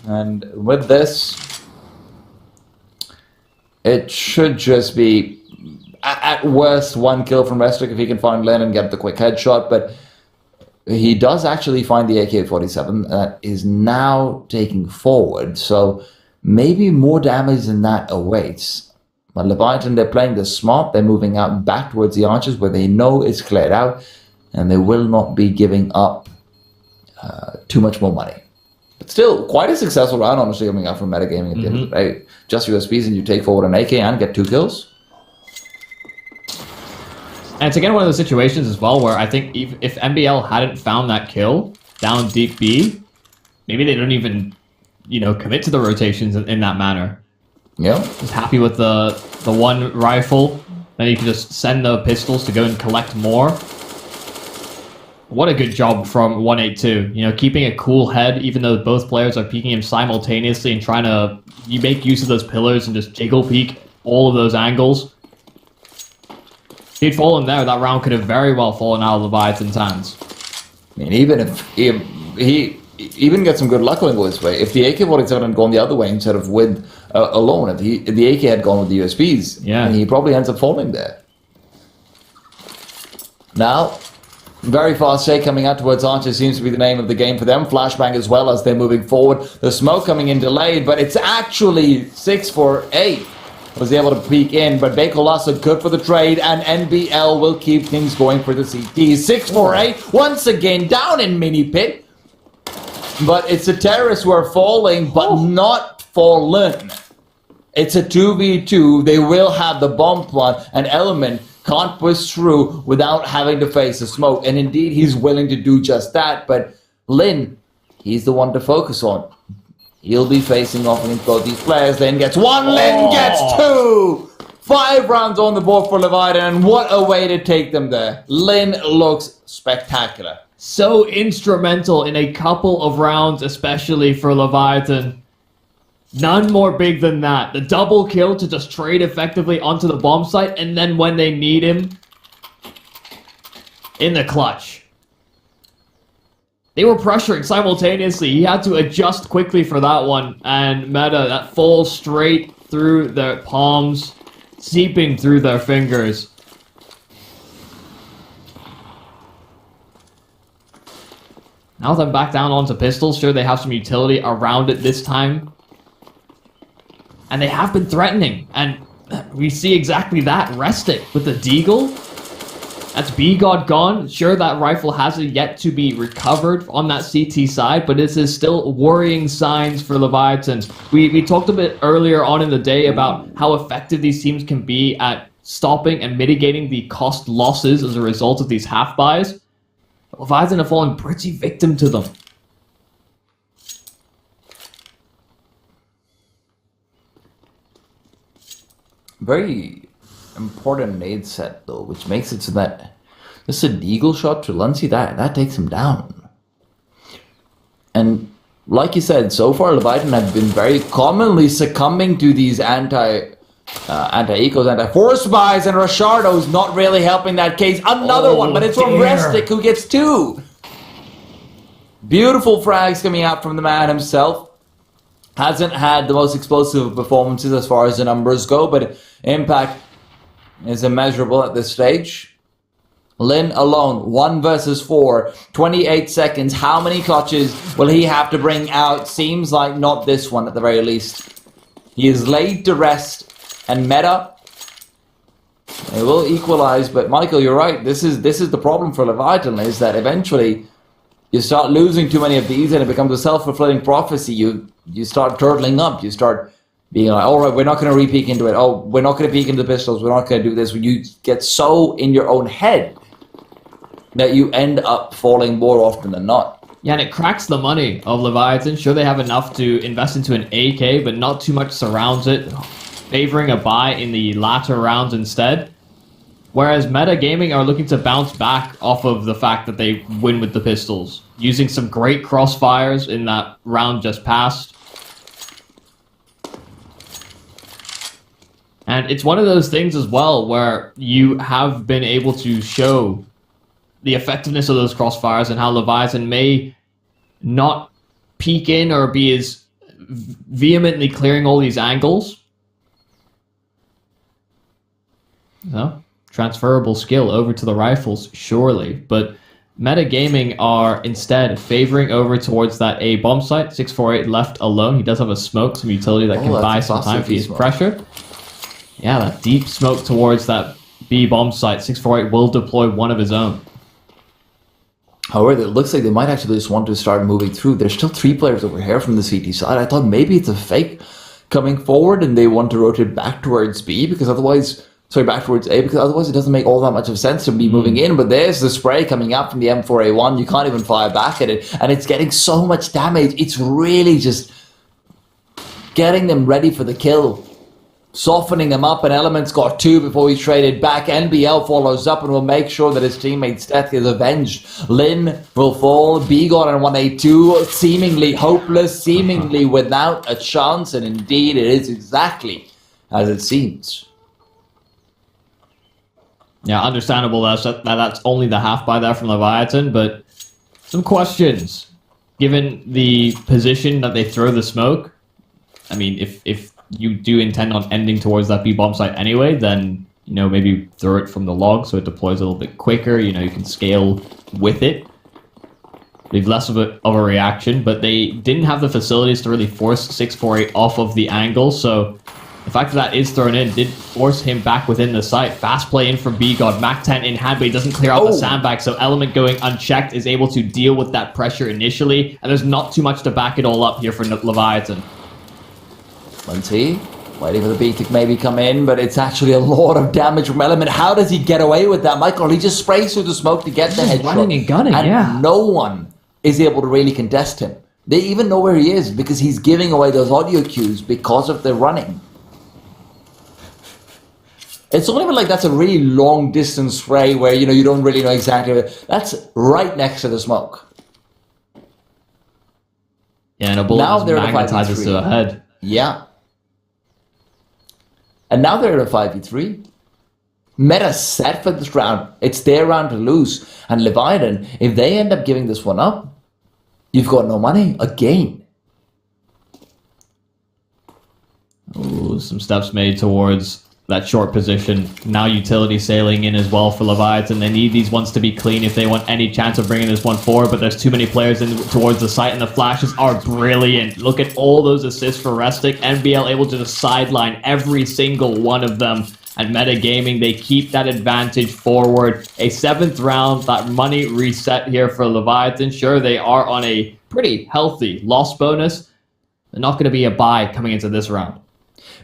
And with this, it should just be, at worst, 1 kill from Restic if he can find Lin and get the quick headshot, but he does actually find the AK-47 that is now taking forward, so maybe more damage than that awaits. But Leviatan, they're playing this smart. They're moving out back towards the arches where they know it's cleared out, and they will not be giving up too much more money. But still, quite a successful round, honestly, coming out from metagaming at the end of the day. Just USBs and you take forward an AK and get 2 kills. And it's again one of those situations as well where I think if NBL hadn't found that kill down deep B, maybe they don't even, commit to the rotations in that manner. Yeah. Just happy with the one rifle. Then you can just send the pistols to go and collect more. What a good job from 182. Keeping a cool head even though both players are peeking him simultaneously and trying to make use of those pillars and just jiggle peek all of those angles. If he'd fallen there, that round could have very well fallen out of Leviathan's hands. I mean, even if he even gets some good luck going this way. If the AK-47 had gone the other way instead of with alone, if the AK had gone with the USBs, and he probably ends up falling there. Now, very fast shake coming out towards Archer seems to be the name of the game for them. Flashbang as well as they're moving forward. The smoke coming in delayed, but it's actually 648. Was able to peek in, but Bakelasa good for the trade, and NBL will keep things going for the CT. 648 once again down in mini pit, but it's the terrorists who are falling, but not fallen. It's a 2v2. They will have the bomb plot, and Element can't push through without having to face the smoke, and indeed he's willing to do just that, but Lin, he's the one to focus on. He'll be facing off against both these players. Lin gets 1, Lin gets 2! 5 rounds on the board for Leviatan, and what a way to take them there. Lin looks spectacular. So instrumental in a couple of rounds, especially for Leviatan. None more big than that. The double kill to just trade effectively onto the bomb site, and then when they need him, in the clutch. They were pressuring simultaneously. He had to adjust quickly for that one. And Meta, that falls straight through their palms, seeping through their fingers. Now they're back down onto pistols. Sure, they have some utility around it this time. And they have been threatening. And we see exactly that. Resting with the Deagle. That's B-God gone. Sure, that rifle hasn't yet to be recovered on that CT side, but this is still worrying signs for Leviathan. We talked a bit earlier on in the day about how effective these teams can be at stopping and mitigating the cost losses as a result of these half buys. Leviathan have fallen pretty victim to them. Very important nade set though, which makes it so that this is an eagle shot to Luncy, that takes him down. And like you said, so far Leviathan have been very commonly succumbing to these anti-ecos, anti-force buys, and Rashardo's not really helping that case. Another one, but it's from Restic who gets 2. Beautiful frags coming out from the man himself. Hasn't had the most explosive performances as far as the numbers go, but impact is immeasurable at this stage. Lin alone, 1 versus 4, 28 seconds. How many clutches will he have to bring out? Seems like not this one at the very least. He is laid to rest, and Meta, they will equalize, but Michael, you're right. This is the problem for Leviathan, is that eventually you start losing too many of these and it becomes a self-fulfilling prophecy. You start turtling up. You start being like, all right, we're not going to re-peek into it. Oh, we're not going to peek into the pistols. We're not going to do this. You get so in your own head that you end up falling more often than not. Yeah, and it cracks the money of Leviathan. Sure, they have enough to invest into an AK, but not too much surrounds it, favoring a buy in the latter rounds instead. Whereas Meta Gaming are looking to bounce back off of the fact that they win with the pistols, using some great crossfires in that round just passed. And it's one of those things as well where you have been able to show the effectiveness of those crossfires and how Leviathan may not peek in or be as vehemently clearing all these angles. No? Transferable skill over to the rifles, surely. But Meta Gaming are instead favoring over towards that A bomb site. 648 left alone. He does have a smoke, some utility that can buy some time if he is pressured. Yeah, that deep smoke towards that B bomb site. 648 will deploy one of his own. However, it looks like they might actually just want to start moving through. There's still 3 players over here from the CT side. I thought maybe it's a fake coming forward and they want to rotate back towards B because otherwise... Sorry, back towards A, because otherwise it doesn't make all that much of sense to be moving in. But there's the spray coming up from the M4A1. You can't even fire back at it. And it's getting so much damage. It's really just getting them ready for the kill. Softening them up. And Element's got 2 before he traded back. NBL follows up and will make sure that his teammate's death is avenged. Lin will fall. B-God on 182. Seemingly hopeless. Seemingly without a chance. And indeed, it is exactly as it seems. Yeah, understandable that's only the half buy there from Leviathan, but some questions. Given the position that they throw the smoke, I mean, if you do intend on ending towards that B bomb site anyway, then, you know, maybe throw it from the log so it deploys a little bit quicker. You know, you can scale with it. Leave less of a reaction, but they didn't have the facilities to really force 648 off of the angle, so... The fact that is thrown in did force him back within the site. Fast play in from B-God. Mac 10 in hand, but he doesn't clear out the sandbag, so Element going unchecked is able to deal with that pressure initially, and there's not too much to back it all up here for Leviathan. Munty, waiting for the B to maybe come in, but it's actually a lot of damage from Element. How does he get away with that, Michael? He just sprays through the smoke to get the headshot. Running and gunning, and no one is able to really contest him. They even know where he is because he's giving away those audio cues because of the running. It's not even like that's a really long distance spray where, you know, you don't really know exactly. That's right next to the smoke. Yeah, and a bullet just magnetizes to the head. Yeah. And now they're at a 5v3. Meta set for this round. It's their round to lose. And Leviathan, if they end up giving this one up, you've got no money again. Ooh, some steps made towards that short position. Now utility sailing in as well for Leviathan. They need these ones to be clean if they want any chance of bringing this one forward, but there's too many players in towards the site, and the flashes are brilliant. Look at all those assists for Restic. NBL able to just sideline every single one of them. And Metagaming, they keep that advantage forward. A 7th round, that money reset here for Leviathan. Sure, they are on a pretty healthy loss bonus. They're not going to be a buy coming into this round.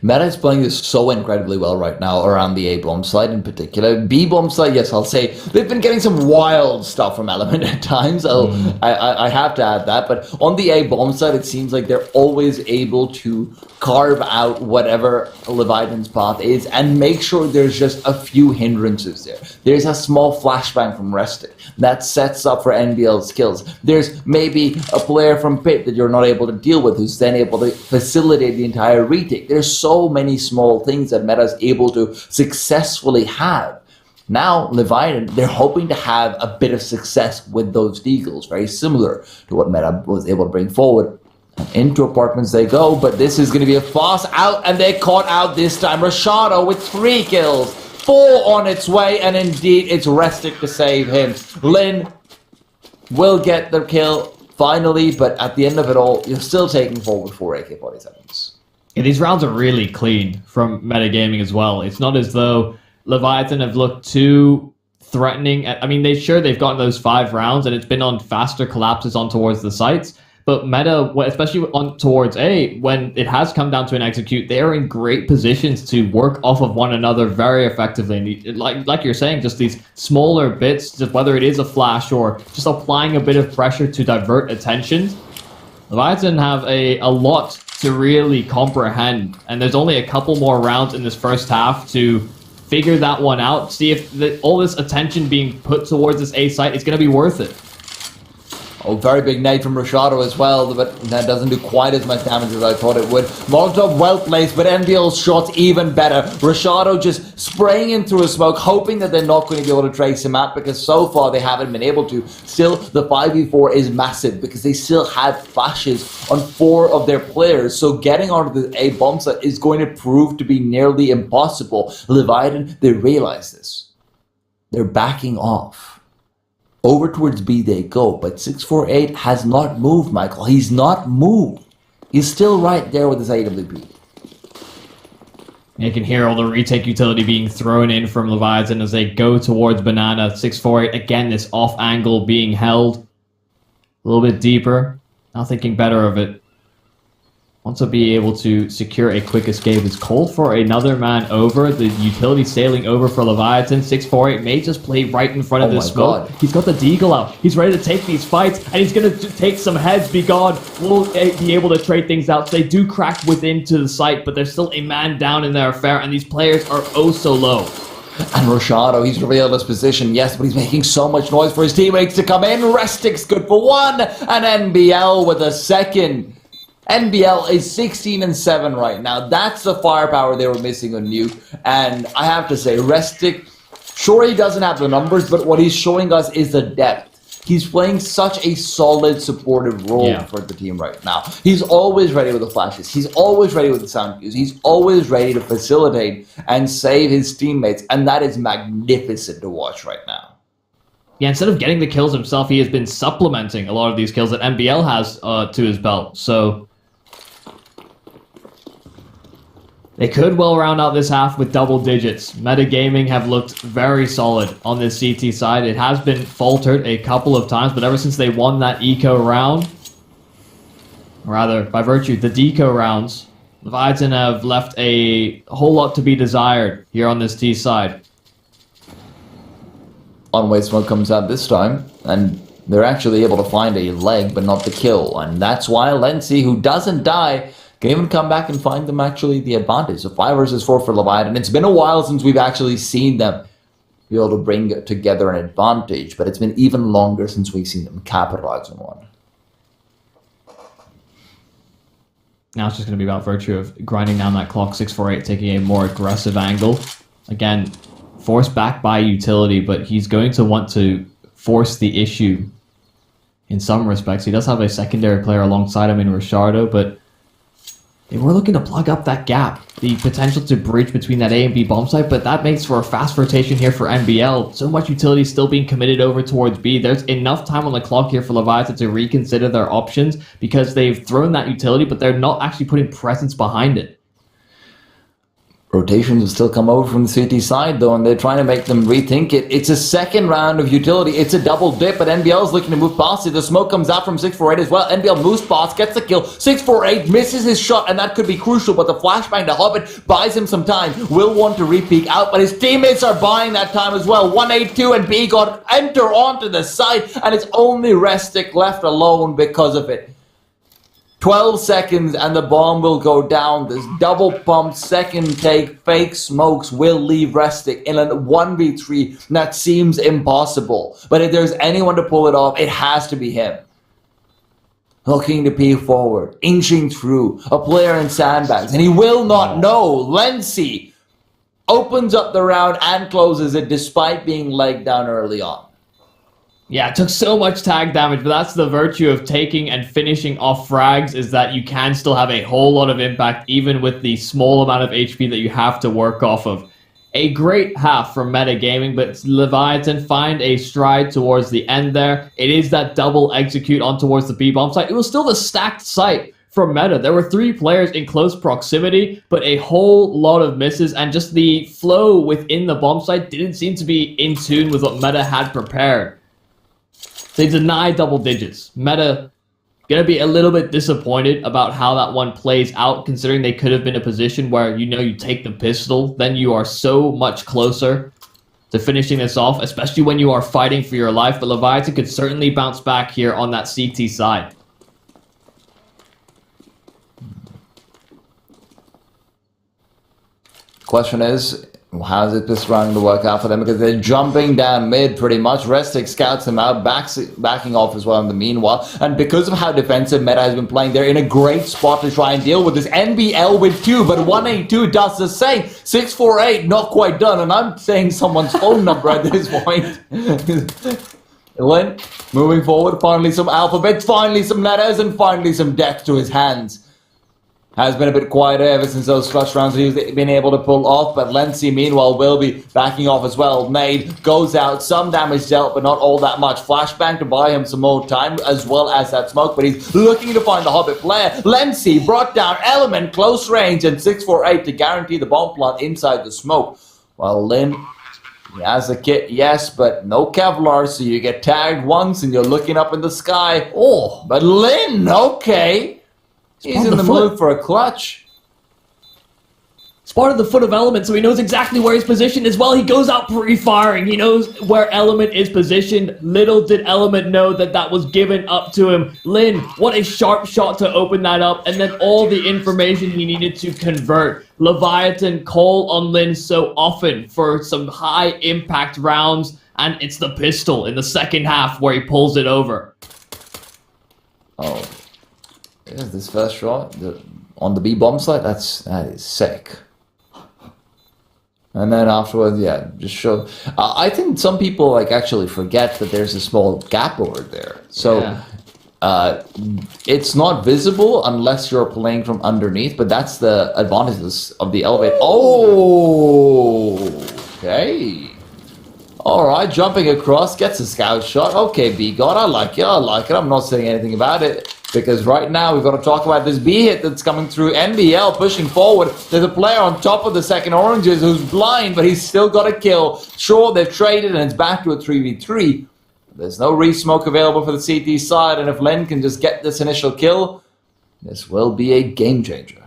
Meta is playing this so incredibly well right now around the A bomb side in particular. B bomb side, yes, I'll say they've been getting some wild stuff from Element at times. I have to add that. But on the A bomb side, it seems like they're always able to carve out whatever Leviathan's path is and make sure there's just a few hindrances there. There's a small flashbang from Restic that sets up for NBL's kills. There's maybe a player from Pit that you're not able to deal with who's then able to facilitate the entire retake. There's so many small things that Meta is able to successfully have. Now, Leviathan, they're hoping to have a bit of success with those deagles, very similar to what Meta was able to bring forward. Into apartments they go, but this is going to be a fast out, and they caught out this time. Rashado with 3 kills, 4 on its way, and indeed it's Restic to save him. Lin will get the kill finally, but at the end of it all, you're still taking forward 4 AK-47s. Yeah, these rounds are really clean from Metagaming as well. It's not as though Leviathan have looked too threatening. I mean, they've gotten those 5 rounds, and it's been on faster collapses on towards the sites. But Meta, especially on towards A, when it has come down to an execute, they are in great positions to work off of one another very effectively. And like you're saying, just these smaller bits, just whether it is a flash or just applying a bit of pressure to divert attention. Leviathan have a lot to really comprehend, and there's only a couple more rounds in this first half to figure that one out, see if all this attention being put towards this A site is going to be worth it. Oh, very big nade from Rashado as well, but that doesn't do quite as much damage as I thought it would. Molotov well placed, but NBL's shots even better. Rashado just spraying in through a smoke, hoping that they're not going to be able to trace him out, because so far they haven't been able to. Still, the 5v4 is massive, because they still have flashes on 4 of their players, so getting onto the A bomb site is going to prove to be nearly impossible. Leviathan, they realize this. They're backing off. Over towards B they go, but 648 has not moved, Michael. He's not moved. He's still right there with his AWP. You can hear all the retake utility being thrown in from Leviathan as they go towards Banana. 648, again, this off angle being held a little bit deeper. Now thinking better of it. Wants to be able to secure a quick escape. It's called for another man over. The utility sailing over for Leviathan. 648 may just play right in front of this smoke. He's got the deagle out. He's ready to take these fights, and he's going to take some heads. Be God will be able to trade things out. So they do crack within to the site, but there's still a man down in their affair, and these players are oh so low. And Rashado, he's revealed his position, yes, but he's making so much noise for his teammates to come in. Restic's good for 1, and NBL with a second. NBL is 16-7 right now. That's the firepower they were missing on Nuke. And I have to say, Restic, sure he doesn't have the numbers, but what he's showing us is the depth. He's playing such a solid, supportive role for the team right now. He's always ready with the flashes. He's always ready with the sound cues. He's always ready to facilitate and save his teammates. And that is magnificent to watch right now. Yeah, instead of getting the kills himself, he has been supplementing a lot of these kills that NBL has to his belt. So they could well round out this half with double digits. Metagaming have looked very solid on this CT side. It has been faltered a couple of times, but ever since they won that eco round, or rather, by virtue, the deco rounds, Leviathan have left a whole lot to be desired here on this T side. On-way smoke comes out this time, and they're actually able to find a leg, but not the kill. And that's why Lenzi, who doesn't die, can even come back and find them actually the advantage. So 5 versus 4 for Leviathan. It's been a while since we've actually seen them be able to bring together an advantage, but it's been even longer since we've seen them capitalize on one. Now it's just going to be about virtue of grinding down that clock. 648 taking a more aggressive angle. Again, forced back by utility, but he's going to want to force the issue in some respects. He does have a secondary player alongside him in Rashado, but They were looking to plug up that gap, the potential to bridge between that A and B bomb site, but that makes for a fast rotation here for NBL. So much utility still being committed over towards B. There's enough time on the clock here for Leviathan to reconsider their options because they've thrown that utility, but they're not actually putting presence behind it. Rotations will still come over from the CT side, though, and they're trying to make them rethink it. It's a second round of utility. It's a double dip, but NBL is looking to move past it. The smoke comes out from 648 as well. NBL moves past, gets the kill. 648 misses his shot, and that could be crucial, but the flashbang to Hobbit buys him some time. Will want to re-peek out, but his teammates are buying that time as well. 182 and B got enter onto the side, and it's only Restic left alone because of it. 12 seconds and the bomb will go down. This double pump second take fake smokes will leave Restic in a 1v3 that seems impossible. But if there's anyone to pull it off, it has to be him. Looking to peek forward, inching through, a player in sandbags, and he will not know. Lency opens up the round and closes it despite being legged down early on. Yeah, it took so much tag damage, but that's the virtue of taking and finishing off frags, is that you can still have a whole lot of impact even with the small amount of HP that you have to work off of. A great half from Meta Gaming, but Leviathan find a stride towards the end there. It is that double execute on towards the B-bomb site. It was still the stacked site from Meta. There were 3 players in close proximity, but a whole lot of misses, and just the flow within the bomb site didn't seem to be in tune with what Meta had prepared. They deny double digits. Meta gonna be a little bit disappointed about how that one plays out, considering they could have been in a position where, you know, you take the pistol, then you are so much closer to finishing this off, especially when you are fighting for your life. But Leviathan could certainly bounce back here on that CT side. Question is, how's it this round to work out for them? Because they're jumping down mid pretty much. Restic scouts him out, backing off as well in the meanwhile. And because of how defensive Meta has been playing, they're in a great spot to try and deal with this. NBL with 2, but 182 does the same. 648 not quite done, and I'm saying someone's phone number at this point. Lynn, moving forward, finally some alphabets, finally some letters, and finally some depth to his hands. Has been a bit quieter ever since those clutch rounds he's been able to pull off, but Lency, meanwhile, will be backing off as well. Nade goes out, some damage dealt, but not all that much. Flashbang to buy him some more time, as well as that smoke, but he's looking to find the Hobbit player. Lency brought down Element, close range, and 648 to guarantee the bomb plant inside the smoke. While Lynn, he has a kit, yes, but no Kevlar, so you get tagged once and you're looking up in the sky. Oh, but Lynn, okay. He's in the mood for a clutch. Spotted the foot of Element, so he knows exactly where he's positioned as well. He goes out pre-firing. He knows where Element is positioned. Little did Element know that that was given up to him. Lynn, what a sharp shot to open that up, and then all the information he needed to convert. Leviathan call on Lynn so often for some high-impact rounds, and it's the pistol in the second half where he pulls it over. Oh. Yeah, this first shot on the B bomb site, that is sick. And then afterwards, yeah, just show. I think some people like actually forget that there's a small gap over there. So yeah. It's not visible unless you're playing from underneath, but that's the advantages of the elevator. Oh, okay. All right, jumping across, gets a scout shot. Okay, B God, I like it. I'm not saying anything about it. Because right now we've got to talk about this B hit that's coming through. NBL pushing forward. There's a player on top of the second oranges who's blind, but he's still got a kill. Sure, they've traded and it's back to a 3v3. There's no re-smoke available for the CT side, and if Len can just get this initial kill, this will be a game changer.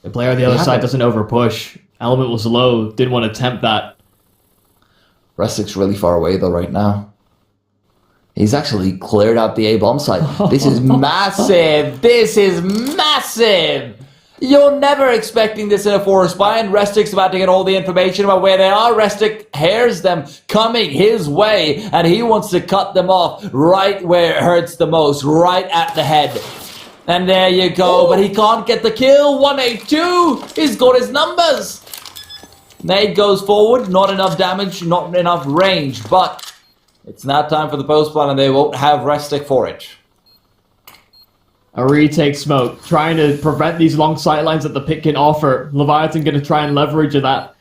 The player on the other side doesn't overpush. Element was low, didn't want to attempt that. Restic's really far away though right now. He's actually cleared out the A-bomb site. This is massive! This is massive! You're never expecting this in a forest buy, and Restic's about to get all the information about where they are. Restic hears them coming his way, and he wants to cut them off right where it hurts the most, right at the head. And there you go, but he can't get the kill. 182! He's got his numbers! Nade goes forward, not enough damage, not enough range, but it's now time for the post plan, and they won't have Restic for it. A retake smoke, trying to prevent these long sightlines that the pick can offer. Leviathan going to try and leverage that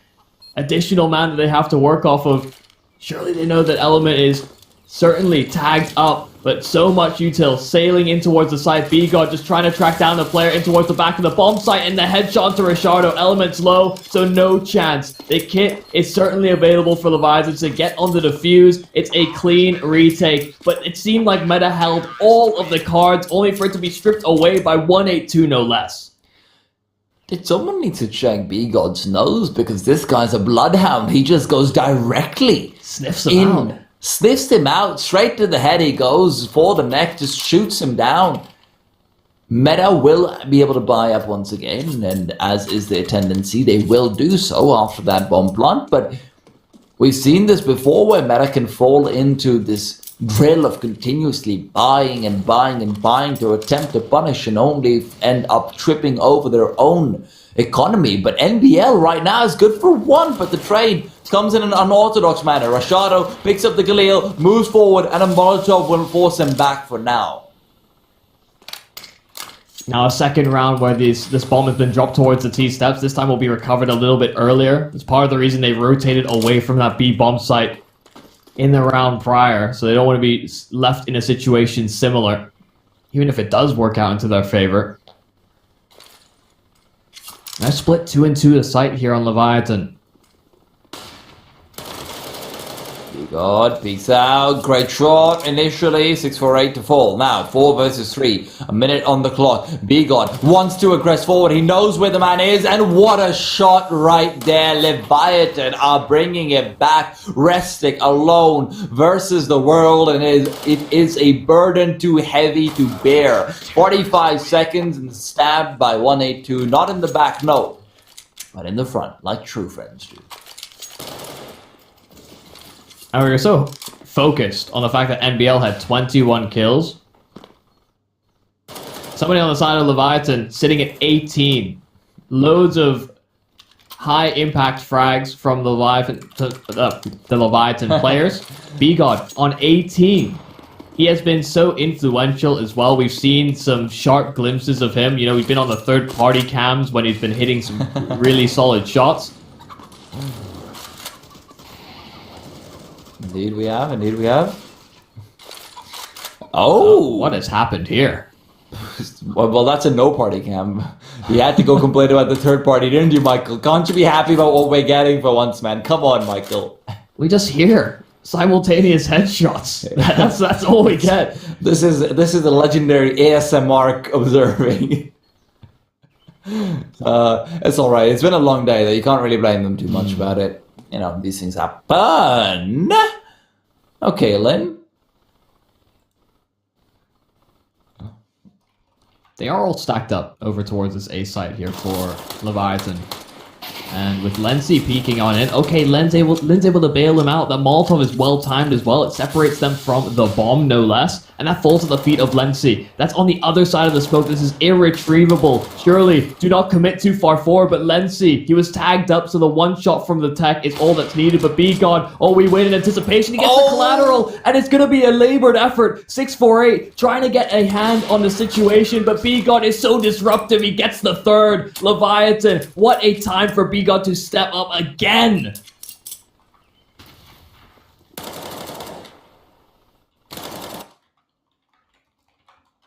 additional man that they have to work off of. Surely they know that Element is certainly tagged up, but so much util sailing in towards the side. B-God just trying to track down the player in towards the back of the bomb site, and the headshot to Rishardo. Element's low, so no chance. The kit is certainly available for Leviathan to get on the defuse. It's a clean retake, but it seemed like Meta held all of the cards, only for it to be stripped away by 182 no less. Did someone need to check B-God's nose? Because this guy's a bloodhound. He just goes directly. Sniffs him out. Sniffs him out. Straight to the head he goes. For the neck. Just shoots him down. Meta will be able to buy up once again. And as is their tendency, they will do so after that bomb plant. But we've seen this before where Meta can fall into this drill of continuously buying and buying and buying to attempt to punish and only end up tripping over their own economy. But NBL right now is good for one, but the trade comes in an unorthodox manner. Rashado picks up the Galil, moves forward, and a Molotov will force him back for now. Now a second round where this bomb has been dropped towards the T steps. This time will be recovered a little bit earlier. It's part of the reason they rotated away from that B bomb site in the round prior, so they don't want to be left in a situation similar, even if it does work out into their favor. Nice split 2 and 2 to site here on Leviathan. God, peace out. Great shot initially. 6-4-8 to fall. Now, 4 versus 3. A minute on the clock. B-God wants to aggress forward. He knows where the man is. And what a shot right there. Leviathan are bringing it back. Restic alone versus the world. And it is a burden too heavy to bear. 45 seconds and stabbed by 182. Not in the back, no. But in the front, like true friends do. And we were so focused on the fact that NBL had 21 kills. Somebody on the side of Leviathan sitting at 18. Loads of high impact frags from the Leviathan players. B-God on 18. He has been so influential as well. We've seen some sharp glimpses of him. You know, we've been on the third party cams when he's been hitting some really solid shots. Indeed we have, indeed we have. Oh! What has happened here? Well, that's a no party cam. You had to go complain about the third party, didn't you, Michael? Can't you be happy about what we're getting for once, man? Come on, Michael. We just hear simultaneous headshots. That's all we get. This is a legendary ASMR observing. It's alright. It's been a long day, though. You can't really blame them too much about it. You know, these things happen. Okay, Lynn. They are all stacked up over towards this A site here for Leviathan. And with Lenzy peeking on it, okay, Len's able to bail him out. The Molotov is well timed as well. It separates them from the bomb, no less. And that falls at the feet of Lenzy. That's on the other side of the smoke. This is irretrievable. Surely, do not commit too far forward. But Lenzy, he was tagged up, so the one shot from the tech is all that's needed. But B-God, oh, we win in anticipation. He gets the collateral, and it's going to be a labored effort. 6-4-8, trying to get a hand on the situation. But B-God is so disruptive. He gets the third. Leviathan, what a time for B-God to step up again.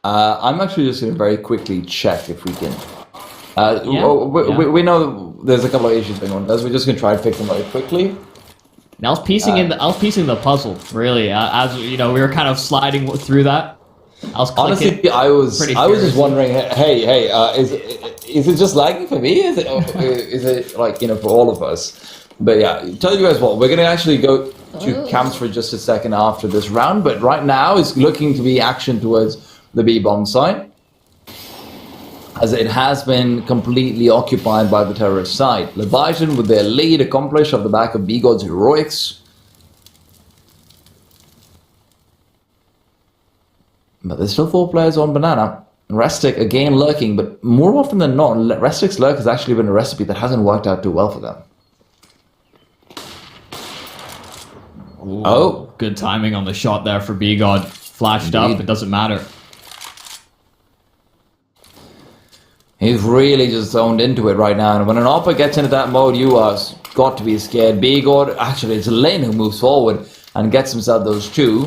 I'm actually just going to very quickly check if we can. Yeah. We know there's a couple of issues going on. We're just going to try and fix them very quickly. And I was piecing the puzzle really. As you know, we were kind of sliding through that. Honestly, I was just wondering. Hey, is it just lagging for me? Is it like, you know, for all of us? But yeah, tell you guys what, we're going to actually go to camps for just a second after this round. But right now, it's looking to be action towards the B-bomb site, as it has been completely occupied by the terrorist side. Leviathan with their lead accomplished off the back of B-God's heroics. But there's still 4 players on banana. Restic again lurking, but more often than not, Restic's lurk has actually been a recipe that hasn't worked out too well for them. Ooh, oh, good timing on the shot there for B-God. Flashed up, it doesn't matter. He's really just zoned into it right now. And when an Oppa gets into that mode, you are got to be scared. Bigod, actually, it's Lin who moves forward and gets himself those 2.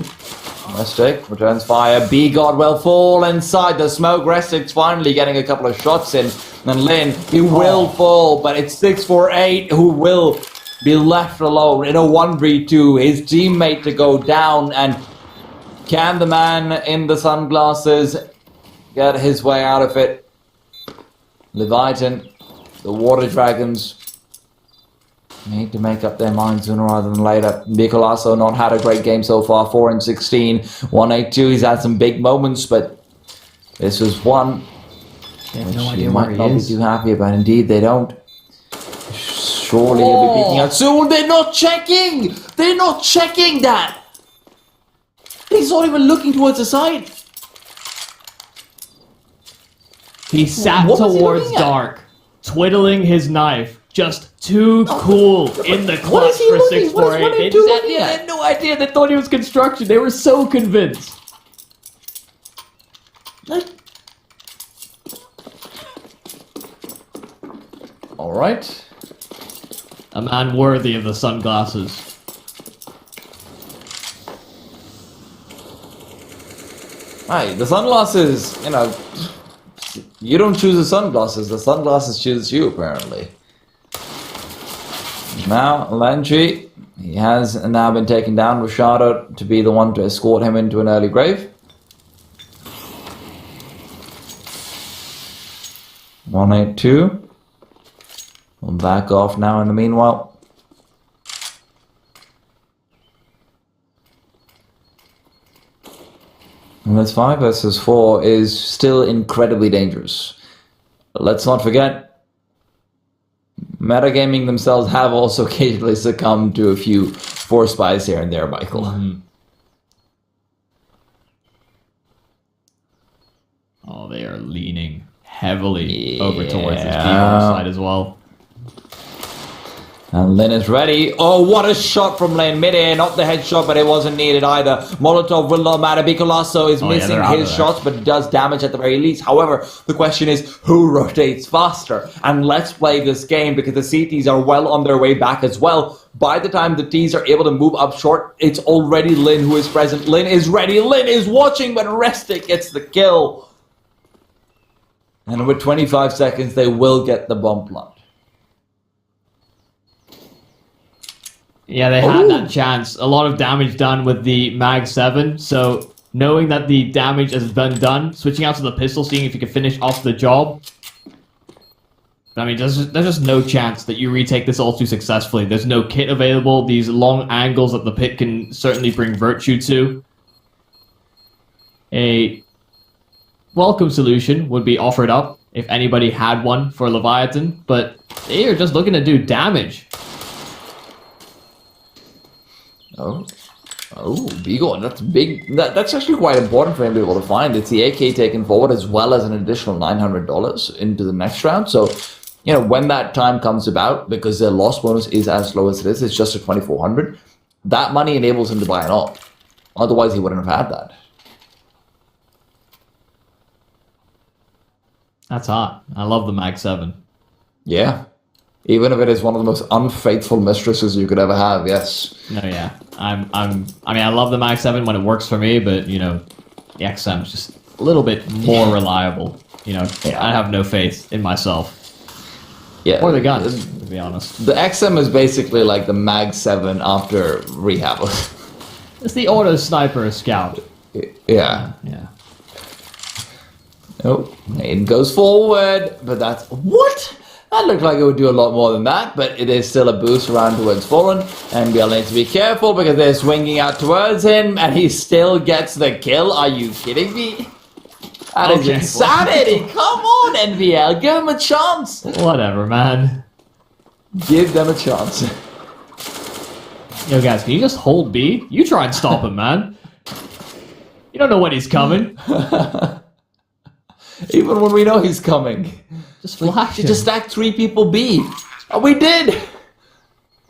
Restic returns fire. Bigod will fall inside the smoke. Restic's finally getting a couple of shots in. And Lin, he will fall, but it's 648 who will be left alone in a 1v2. His teammate to go down. And can the man in the sunglasses get his way out of it? Leviatan, the Water Dragons need to make up their minds sooner rather than later. Nicolaso not had a great game so far, 4-16, 182. He's had some big moments, but this was one which you might not be too happy about. Indeed, they don't. Surely he'll be peeking out soon. They're not checking! They're not checking that! He's not even looking towards the side. He sat towards Dark, twiddling his knife, just too cool in the clutch for 648. They had no idea. They thought he was construction. They were so convinced. All right. A man worthy of the sunglasses. Right, the sunglasses, you know, you don't choose the sunglasses choose you, apparently. Now, Landry, he has now been taken down. Rashada to be the one to escort him into an early grave. 182. We'll back off now in the meanwhile. And this 5 versus 4 is still incredibly dangerous. Let's not forget, metagaming themselves have also occasionally succumbed to a few force buys here and there, Michael. Mm-hmm. Oh, they are leaning heavily over towards the Steam side as well. And Lin is ready. Oh, what a shot from Lin. Mid-air, not the headshot, but it wasn't needed either. Molotov will not matter. Bicolasso is missing his shots, but it does damage at the very least. However, the question is, who rotates faster? And let's play this game, because the CTs are well on their way back as well. By the time the Ts are able to move up short, it's already Lin who is present. Lin is ready. Lin is watching, but Restic gets the kill. And with 25 seconds, they will get the bomb plant. Yeah, they had that chance. A lot of damage done with the Mag 7, so knowing that the damage has been done, switching out to the pistol, seeing if you can finish off the job. I mean, there's just no chance that you retake this all too successfully. There's no kit available. These long angles that the pit can certainly bring Virtue to. A welcome solution would be offered up if anybody had one for Leviathan, but they are just looking to do damage. Beagle, that's big. That's actually quite important for him to be able to find. It's the AK taken forward as well as an additional $900 into the next round. So, you know, when that time comes about, because their loss bonus is as low as it is, it's just a 2,400. That money enables him to buy an alt. Otherwise, he wouldn't have had that. That's hot. I love the Mag 7. Yeah. Even if it is one of the most unfaithful mistresses you could ever have, yes. No, yeah. I mean, I love the Mag 7 when it works for me, but, you know, the XM is just a little bit more reliable. You know, I have no faith in myself. Yeah. Or the guns, to be honest. The XM is basically like the Mag 7 after rehab. It's the auto sniper scout. Yeah. Yeah. Oh, it goes forward, but that's... What? That looked like it would do a lot more than that, but it is still a boost around towards Fallen, and we'll need to be careful because they're swinging out towards him, and he still gets the kill. Are you kidding me? That is insanity! Come on, NVL, give him a chance! Whatever, man. Give them a chance. Yo, guys, can you just hold B? You try and stop him, man. You don't know when he's coming. Even when we know he's coming. Just flash him. Just stack 3 people B. Oh, we did!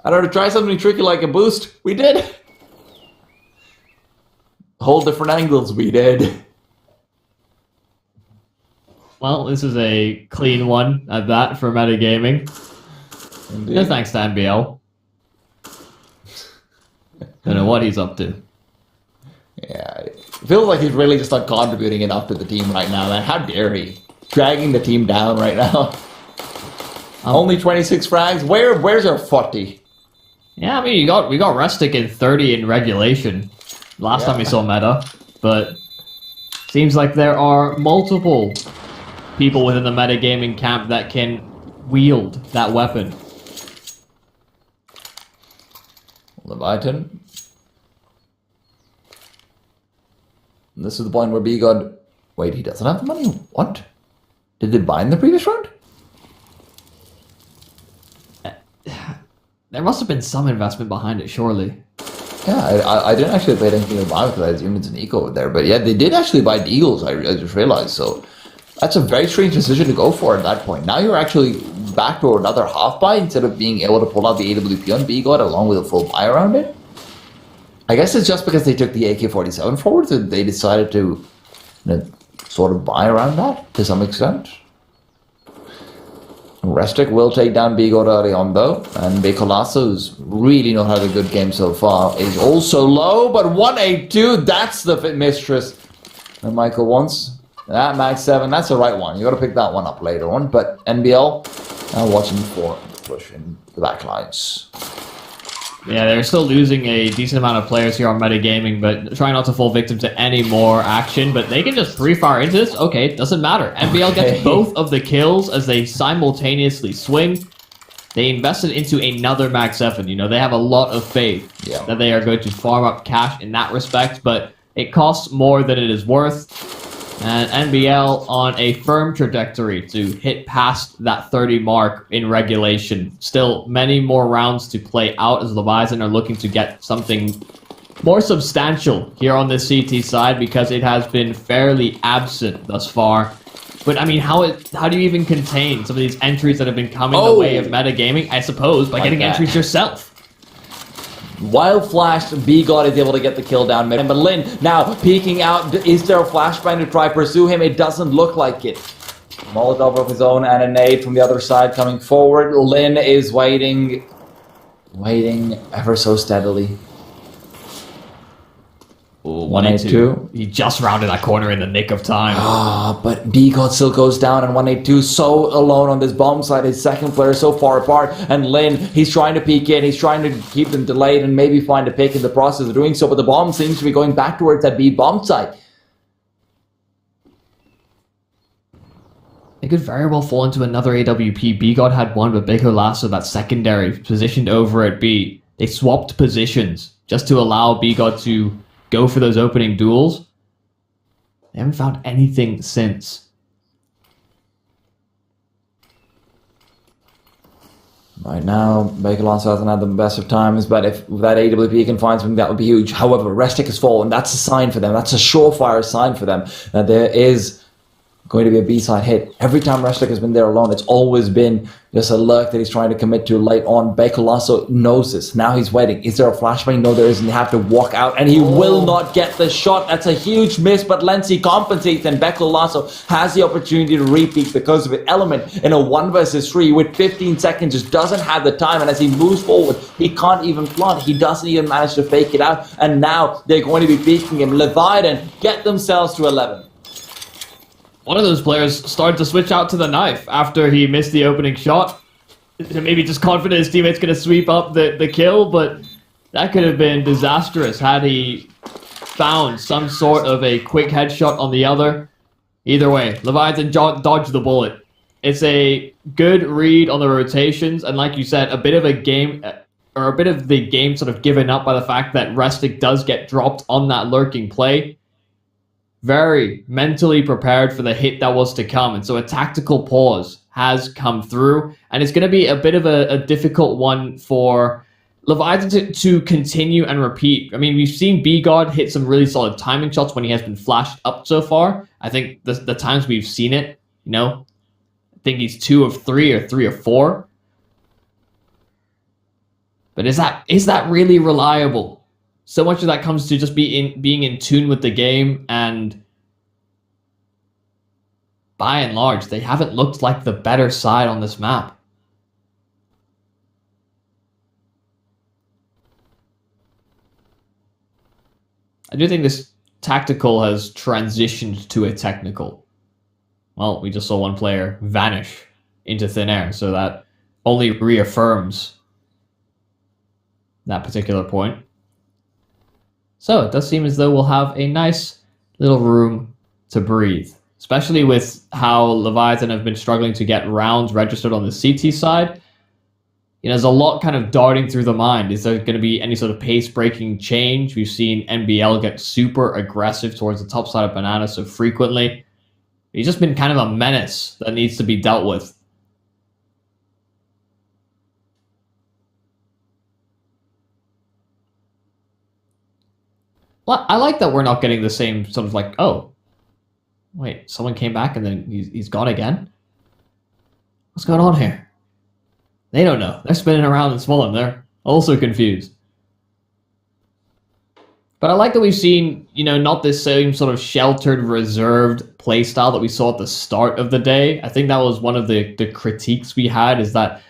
I don't know, try something tricky like a boost. We did! Hold different angles, we did. Well, this is a clean one at that for metagaming. No thanks to NBL. Don't know what he's up to. Yeah, it feels like he's really just not contributing enough to the team right now, man. How dare he? Dragging the team down right now. Only 26 frags? Where's our 40? Yeah, I mean, we got Rustic in 30 in regulation last time we saw meta, but seems like there are multiple people within the metagaming camp that can wield that weapon. Leviatan. This is the point where B got... Wait, he doesn't have the money? What? Did they buy in the previous round? There must have been some investment behind it, surely. Yeah, I didn't actually pay attention to the buy because I assumed it's an eco over there. But yeah, they did actually buy the Eagles, I just realized. So that's a very strange decision to go for at that point. Now you're actually back to another half buy instead of being able to pull out the AWP on B-God along with a full buy around it. I guess it's just because they took the AK-47 forward that they decided to sort of buy around that to some extent. Restic will take down B-God early on though, and Becolasso, who's really not had a good game so far, is also low, but 182, that's the fit mistress that Michael wants. That max 7, that's the right one. You got to pick that one up later on, but NBL, now watching for push in the back lines. Yeah, they're still losing a decent amount of players here on metagaming, but trying not to fall victim to any more action. But they can just 3-fire into this. Okay, it doesn't matter. NBL gets both of the kills as they simultaneously swing. They invested into another Mag 7. You know, they have a lot of faith that they are going to farm up cash in that respect, but it costs more than it is worth. And NBL on a firm trajectory to hit past that 30 mark in regulation. Still many more rounds to play out as Leviathan are looking to get something more substantial here on the CT side because it has been fairly absent thus far. But I mean, how do you even contain some of these entries that have been coming the way of metagaming? I suppose by getting entries yourself. Wild flash, B-God is able to get the kill down mid. But Lin now peeking out. Is there a flashbang to try pursue him? It doesn't look like it. Molotov of his own and a nade from the other side coming forward. Lin is waiting ever so steadily. 182. He just rounded that corner in the nick of time. But B-God still goes down, and 182 so alone on this bomb side. His second player so far apart, and Lin, he's trying to peek in. He's trying to keep them delayed and maybe find a pick in the process of doing so, but the bomb seems to be going back towards that B bomb side. They could very well fall into another AWP. B-God had one, but Becolasso, that secondary, positioned over at B. They swapped positions just to allow B-God to go for those opening duels. They haven't found anything since. Right now, Becolasso hasn't had the best of times, but if that AWP can find something, that would be huge. However, Restic has fallen. That's a sign for them. That's a surefire sign for them that there is going to be a B-side hit. Every time Restic has been there alone, it's always been just a lurk that he's trying to commit to late on. Becolasso knows this. Now he's waiting. Is there a flashbang? No, there isn't. They have to walk out, and he will not get the shot. That's a huge miss, but Lenzi compensates, and Becolasso has the opportunity to repeat because of it. Element in a 1 versus 3 with 15 seconds just doesn't have the time, and as he moves forward, he can't even plant. He doesn't even manage to fake it out, and now they're going to be peeking him. Leviathan get themselves to 11. One of those players started to switch out to the knife after he missed the opening shot. Maybe just confident his teammate's going to sweep up the kill, but that could have been disastrous had he found some sort of a quick headshot on the other. Either way, Leviathan dodged the bullet. It's a good read on the rotations, and like you said, a bit of the game sort of given up by the fact that Restic does get dropped on that lurking play. Very mentally prepared for the hit that was to come, and so a tactical pause has come through, and it's going to be a bit of a difficult one for Leviathan to continue and repeat. I mean, we've seen B-God hit some really solid timing shots when he has been flashed up so far. I think the times we've seen it, you know, I think he's 2 of 3 or 3 of 4. But is that really reliable? So much of that comes to just being in tune with the game, and by and large, they haven't looked like the better side on this map. I do think this tactical has transitioned to a technical. Well, we just saw one player vanish into thin air, so that only reaffirms that particular point. So it does seem as though we'll have a nice little room to breathe, especially with how Leviathan have been struggling to get rounds registered on the CT side. You know, there's a lot kind of darting through the mind. Is there going to be any sort of pace-breaking change? We've seen NBL get super aggressive towards the top side of Banana so frequently. He's just been kind of a menace that needs to be dealt with. Well, I like that we're not getting the same sort of like, oh, wait, someone came back and then he's gone again? What's going on here? They don't know. They're spinning around and Smollen. They're also confused. But I like that we've seen, you know, not this same sort of sheltered, reserved playstyle that we saw at the start of the day. I think that was one of the critiques we had, is that,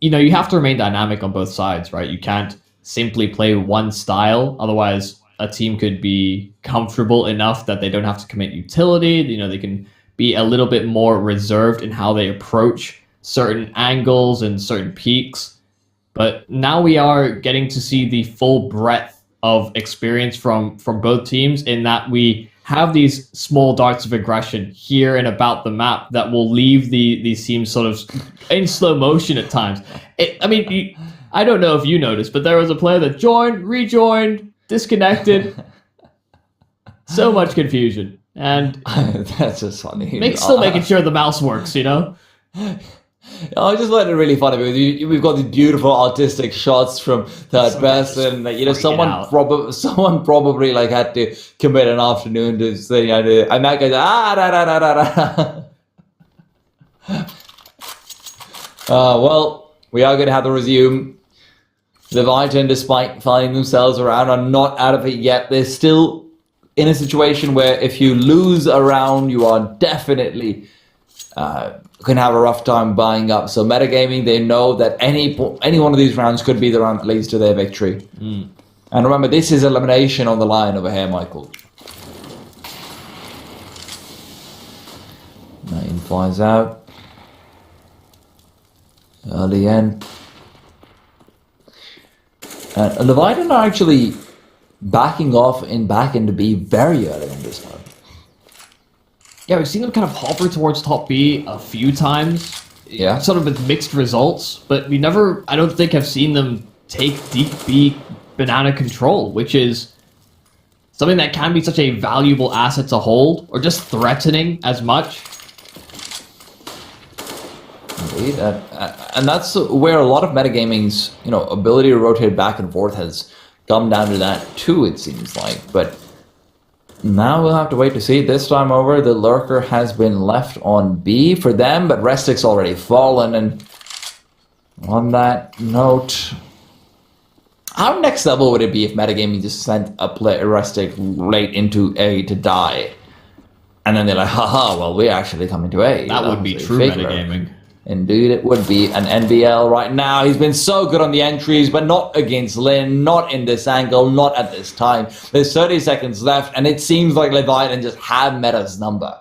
you know, you have to remain dynamic on both sides, right? You can't simply play one style. Otherwise, a team could be comfortable enough that they don't have to commit utility. You know, they can be a little bit more reserved in how they approach certain angles and certain peaks. But now we are getting to see the full breadth of experience from both teams, in that we have these small darts of aggression here and about the map that will leave these teams sort of in slow motion at times. I don't know if you noticed, but there was a player that joined, rejoined, disconnected. So much confusion. And that's just funny. Still making sure the mouse works, you know? I just find it really funny because we've got these beautiful artistic shots from third person. Like, you know, someone probably like had to commit an afternoon to say, and that guy's well, we are going to have to resume. Leviathan, despite finding themselves around, are not out of it yet. They're still in a situation where if you lose a round, you are definitely going to have a rough time buying up. So metagaming, they know that any one of these rounds could be the round that leads to their victory. And remember, this is elimination on the line over here, Michael. 9 flies out. Early end. Leviathan are actually backing off and back into B very early in this one. Yeah, we've seen them kind of hover towards top B a few times. Yeah. Sort of with mixed results, but we never, I don't think, have seen them take deep B banana control, which is something that can be such a valuable asset to hold, or just threatening as much. Indeed. And that's where a lot of metagaming's, you know, ability to rotate back and forth has come down to that too, it seems like. But now we'll have to wait to see. This time over, the lurker has been left on B for them, but Restic's already fallen. And on that note, how next level would it be if metagaming just sent a Restic late into A to die? And then they're like, haha, well, we're actually coming to A. That would be true metagaming. Indeed, it would be an NBL right now. He's been so good on the entries, but not against Lin, not in this angle, not at this time. There's 30 seconds left, and it seems like Leviathan just had Meta's number.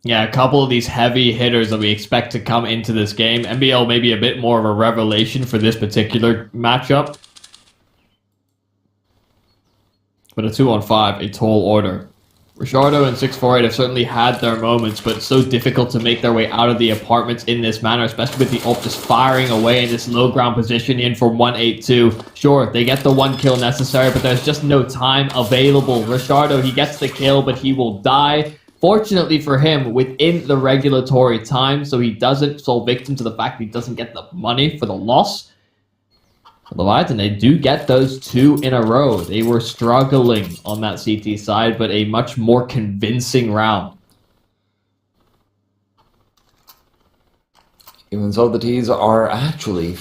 Yeah, a couple of these heavy hitters that we expect to come into this game. NBL may be a bit more of a revelation for this particular matchup. But a 2-on-5, a tall order. Richardo and 648 have certainly had their moments, but it's so difficult to make their way out of the apartments in this manner, especially with the ult just firing away in this low ground position in for 182. Sure, they get the 1 kill necessary, but there's just no time available. Richardo, he gets the kill, but he will die. Fortunately for him, within the regulatory time, so he doesn't fall victim to the fact that he doesn't get the money for the loss. Leviathan, they do get those 2 in a row. They were struggling on that CT side, but a much more convincing round. Even so, the T's are actually...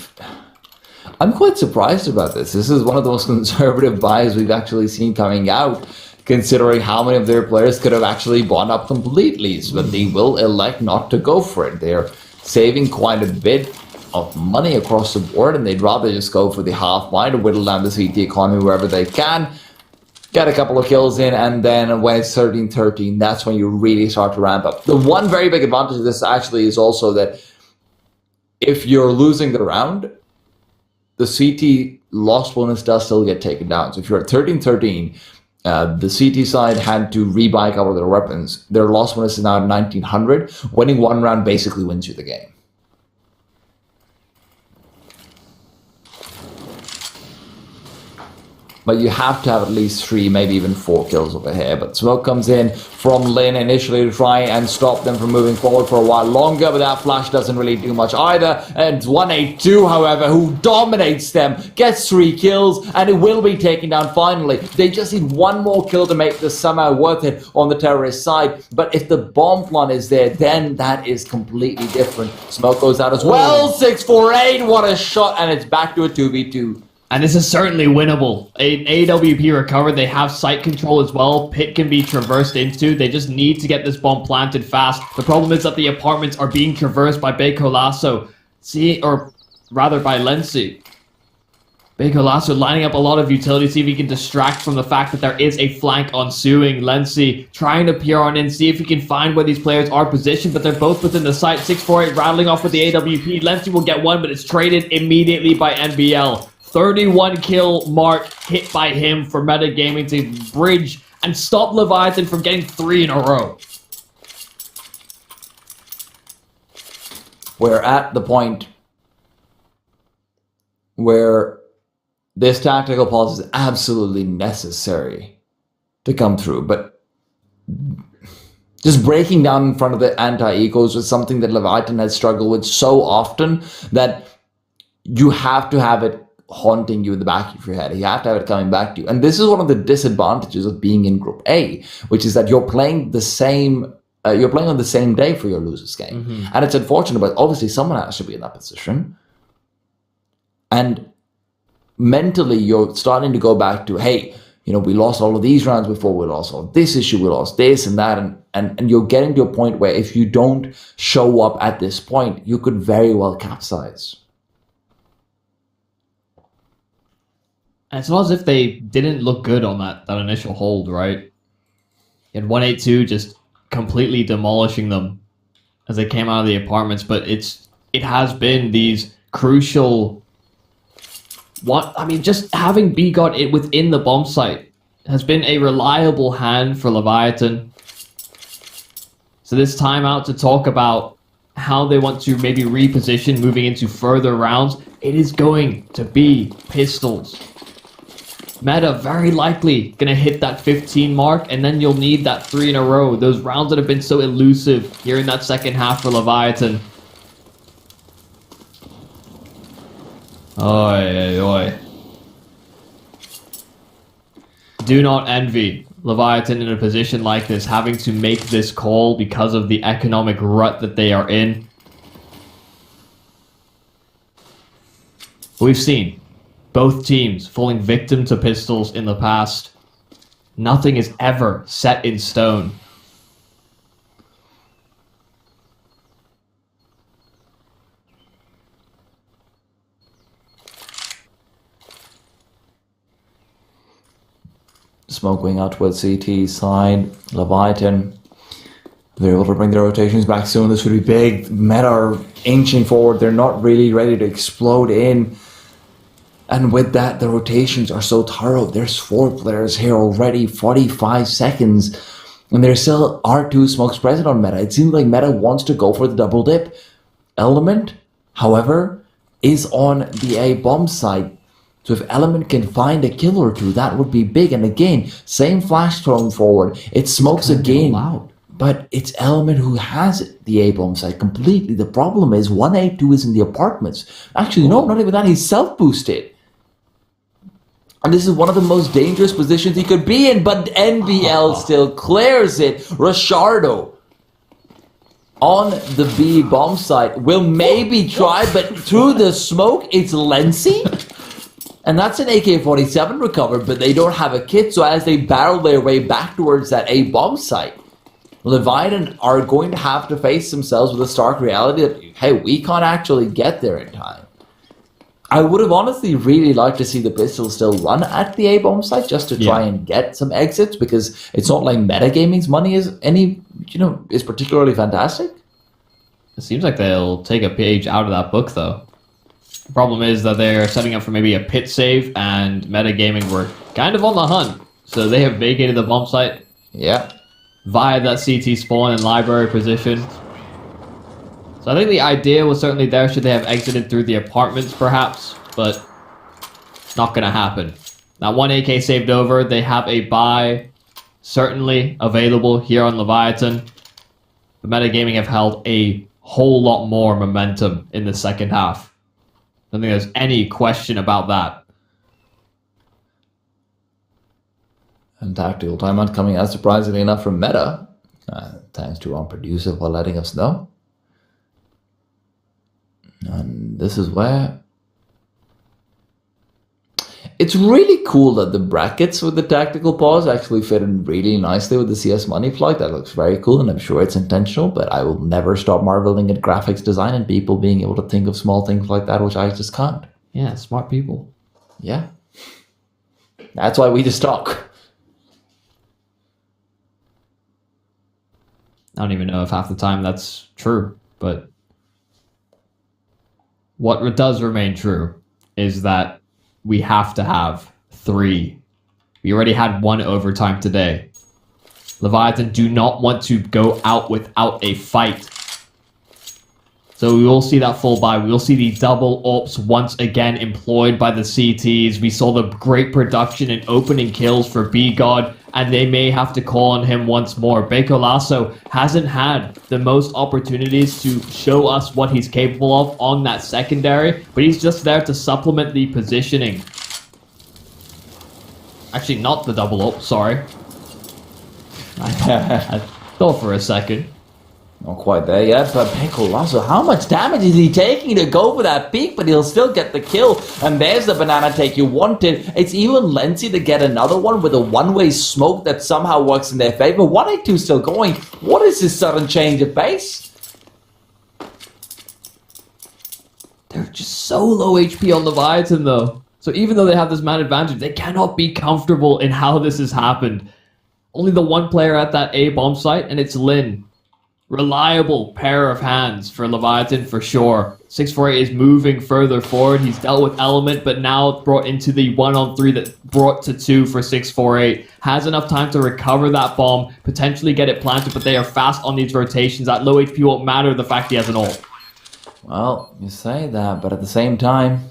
I'm quite surprised about this. This is one of the most conservative buys we've actually seen coming out. considering how many of their players could have actually bought up completely. But they will elect not to go for it. They're saving quite a bit of money across the board, and they'd rather just go for the half buy to whittle down the CT economy wherever they can, get a couple of kills in, and then when it's 13-13, that's when you really start to ramp up. The one very big advantage of this actually is also that if you're losing the round, the CT loss bonus does still get taken down. So if you're at 13-13, the CT side had to rebuy a couple of their weapons. Their loss bonus is now at 1900. Winning one round basically wins you the game. But you have to have at least 3, maybe even 4 kills over here. But smoke comes in from Lin initially to try and stop them from moving forward for a while longer, but that flash doesn't really do much either. And 182, however, who dominates them, gets 3 kills, and it will be taken down finally. They just need one more kill to make this somehow worth it on the terrorist side. But if the bomb plant is there, then that is completely different. Smoke goes out as well. 648, what a shot, and it's back to a 2v2. And this is certainly winnable. AWP recovered. They have site control as well. Pit can be traversed into. They just need to get this bomb planted fast. The problem is that the apartments are being traversed by Beko Lasso. Or rather by Lensi. Beko Lasso lining up a lot of utility. See if he can distract from the fact that there is a flank ensuing. Lensi trying to peer on in. See if he can find where these players are positioned. But they're both within the site. 648 rattling off with the AWP. Lensi will get one, but it's traded immediately by NBL. 31 kill mark hit by him for metagaming to bridge and stop Leviathan from getting 3 in a row. We're at the point where this tactical pause is absolutely necessary to come through, but just breaking down in front of the anti-ecos was something that Leviathan has struggled with so often that you have to have it haunting you in the back of your head. You have to have it coming back to you. And this is one of the disadvantages of being in Group A, which is that you're playing the same you're playing on the same day for your losers game. Mm-hmm. And it's unfortunate, but obviously someone has to be in that position. And mentally you're starting to go back to, hey, you know, we lost all of these rounds before, we lost all of this issue, we lost this and that, and you're getting to a point where if you don't show up at this point, you could very well capsize. And it's not as if they didn't look good on that initial hold, right? You had 182 just completely demolishing them as they came out of the apartments, but it has been these crucial... just having B got it within the bomb site has been a reliable hand for Leviathan. So this time out to talk about how they want to maybe reposition moving into further rounds, it is going to be pistols. Meta very likely going to hit that 15 mark, and then you'll need that 3 in a row. Those rounds that have been so elusive here in that second half for Leviathan. Oi, oi, oi. Do not envy Leviathan in a position like this, having to make this call because of the economic rut that they are in. We've seen both teams falling victim to pistols in the past. Nothing is ever set in stone. Smoke going out towards CT side. Leviathan, they're able to bring their rotations back soon. This would be big. Meta are inching forward. They're not really ready to explode in. And with that, the rotations are so thorough. There's 4 players here already, 45 seconds. And there still are 2 smokes present on Meta. It seems like Meta wants to go for the double dip. Element, however, is on the A bomb side. So if Element can find a kill or 2, that would be big. And again, same flash thrown forward. It smokes again. But it's Element who has the A-bomb side completely. The problem is 182 is in the apartments. Actually, no, not even that. He's self-boosted. And this is one of the most dangerous positions he could be in, but NBL still clears it. Rashardo on the B bomb site will maybe try, but through the smoke, it's Lensi. And that's an AK-47 recovered, but they don't have a kit, so as they barrel their way back towards that A bomb site, Leviatan are going to have to face themselves with a stark reality that, hey, we can't actually get there in time. I would have honestly really liked to see the pistol still run at the A bomb site just to try and get some exits, because it's not like metagaming's money is is particularly fantastic. It seems like they'll take a page out of that book, though. The problem is that they're setting up for maybe a pit save, and metagaming were kind of on the hunt, so they have vacated the bomb site. Yeah. Via that CT spawn and library position. So I think the idea was certainly there should they have exited through the apartments perhaps, but it's not going to happen. Now 1 AK saved over, they have a buy certainly available here on Leviatan. The metagaming have held a whole lot more momentum in the second half. I don't think there's any question about that. And tactical timeout coming out surprisingly enough from Meta. Thanks to our producer for letting us know. And this is where... It's really cool that the brackets with the tactical pause actually fit in really nicely with the CS money flight. That looks very cool, and I'm sure it's intentional, but I will never stop marveling at graphics design and people being able to think of small things like that, which I just can't. Yeah, smart people. Yeah. That's why we just talk. I don't even know if half the time that's true, but what does remain true is that we have to have 3. We already had 1 overtime today. Leviatan do not want to go out without a fight. So we will see that full buy. We will see the double ops once again employed by the CTs. We saw the great production and opening kills for B-God, and they may have to call on him once more. Beko Lasso hasn't had the most opportunities to show us what he's capable of on that secondary, but he's just there to supplement the positioning. Actually, not the double op, sorry. I thought for a second. Not quite there yet, but Beko Lasso, how much damage is he taking to go for that peak? But he'll still get the kill. And there's the banana take you wanted. It's even Lenzy to get another one with a one-way smoke that somehow works in their favor. 182 still going. What is this sudden change of pace? They're just so low HP on Leviatan, though. So even though they have this man advantage, they cannot be comfortable in how this has happened. Only the one player at that A bomb site, and it's Lin. Reliable pair of hands for Leviatan for sure. 648 is moving further forward. He's dealt with Element, but now brought into the 1-on-3 that brought to 2 for 648. Has enough time to recover that bomb, potentially get it planted, but they are fast on these rotations. That low HP won't matter, the fact he has an ult. Well, you say that, but at the same time,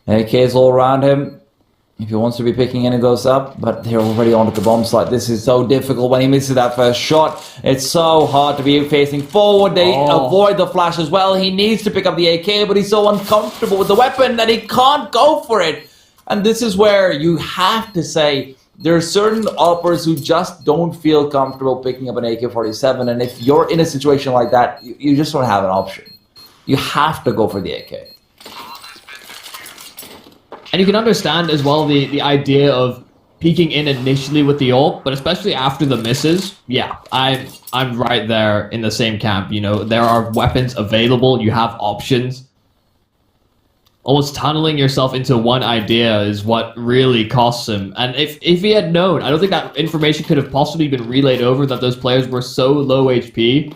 AK's all around him. If he wants to be picking any, goes up, but they're already onto the bomb site. This is so difficult when he misses that first shot. It's so hard to be facing forward. They avoid the flash as well. He needs to pick up the AK, but he's so uncomfortable with the weapon that he can't go for it. And this is where you have to say there are certain uppers who just don't feel comfortable picking up an AK-47, and if you're in a situation like that, you just don't have an option. You have to go for the AK. And you can understand as well the idea of peeking in initially with the ult, but especially after the misses, yeah, I'm right there in the same camp. You know, there are weapons available, you have options. Almost tunneling yourself into one idea is what really costs him. And if he had known, I don't think that information could have possibly been relayed over, that those players were so low HP,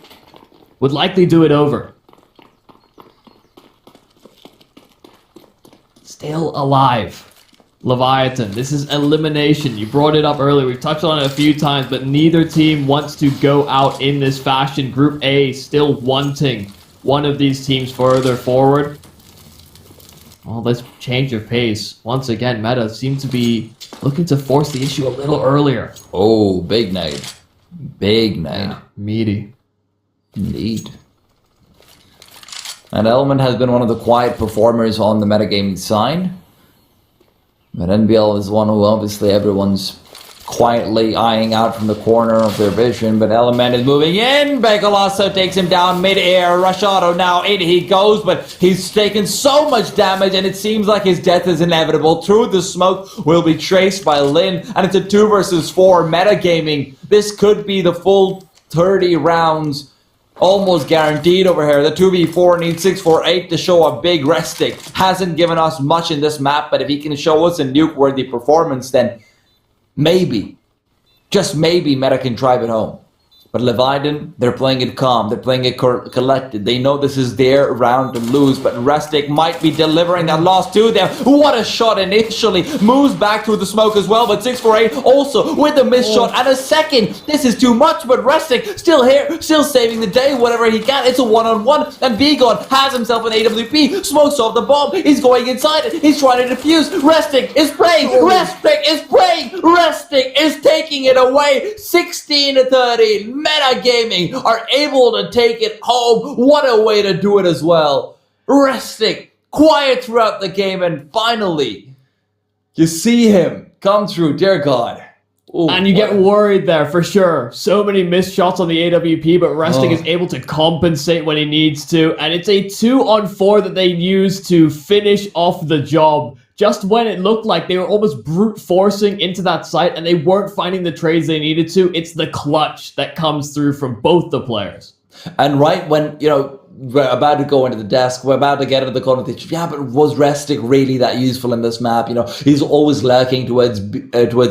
would likely do it over. Still alive. Leviatan, this is elimination. You brought it up earlier. We've touched on it a few times, but neither team wants to go out in this fashion. Group A still wanting one of these teams further forward. Well, let's change of pace. Once again, Meta seems to be looking to force the issue a little earlier. Oh, big nade. Big nade. Yeah, meaty. Indeed. And Element has been one of the quiet performers on the metagaming side. But NBL is one who obviously everyone's quietly eyeing out from the corner of their vision, but Element is moving in. Begalasso takes him down mid-air. Rashado now in he goes, but he's taken so much damage, and it seems like his death is inevitable. Through the smoke will be traced by Lin, and it's a 2 versus 4 metagaming. This could be the full 30 rounds. Almost guaranteed over here. The 2v4 needs 648 to show a big Restic. Hasn't given us much in this map, but if he can show us a nuke-worthy performance, then maybe, just maybe, Meta can drive it home. But Leviatan, they're playing it calm. They're playing it collected. They know this is their round to lose, but Restic might be delivering that loss to them. What a shot initially. Moves back through the smoke as well, but 648 also with a missed shot and a second. This is too much, but Restic still here, still saving the day, whatever he can. It's a one-on-one, and Begon has himself an AWP. Smokes off the bomb. He's going inside it. He's trying to defuse. Restic is praying. Restic is praying. Restic is taking it away. 16-30. Metagaming are able to take it home. What a way to do it as well. Restic, quiet throughout the game, and finally, you see him come through. Dear God. Ooh, and you get worried there for sure. So many missed shots on the AWP, but Restic is able to compensate when he needs to. And it's a 2-on-4 that they use to finish off the job. Just when it looked like they were almost brute forcing into that site and they weren't finding the trades they needed to, it's the clutch that comes through from both the players. And right when, we're about to go into the desk, we're about to get into the corner, yeah, but was Restic really that useful in this map? He's always lurking towards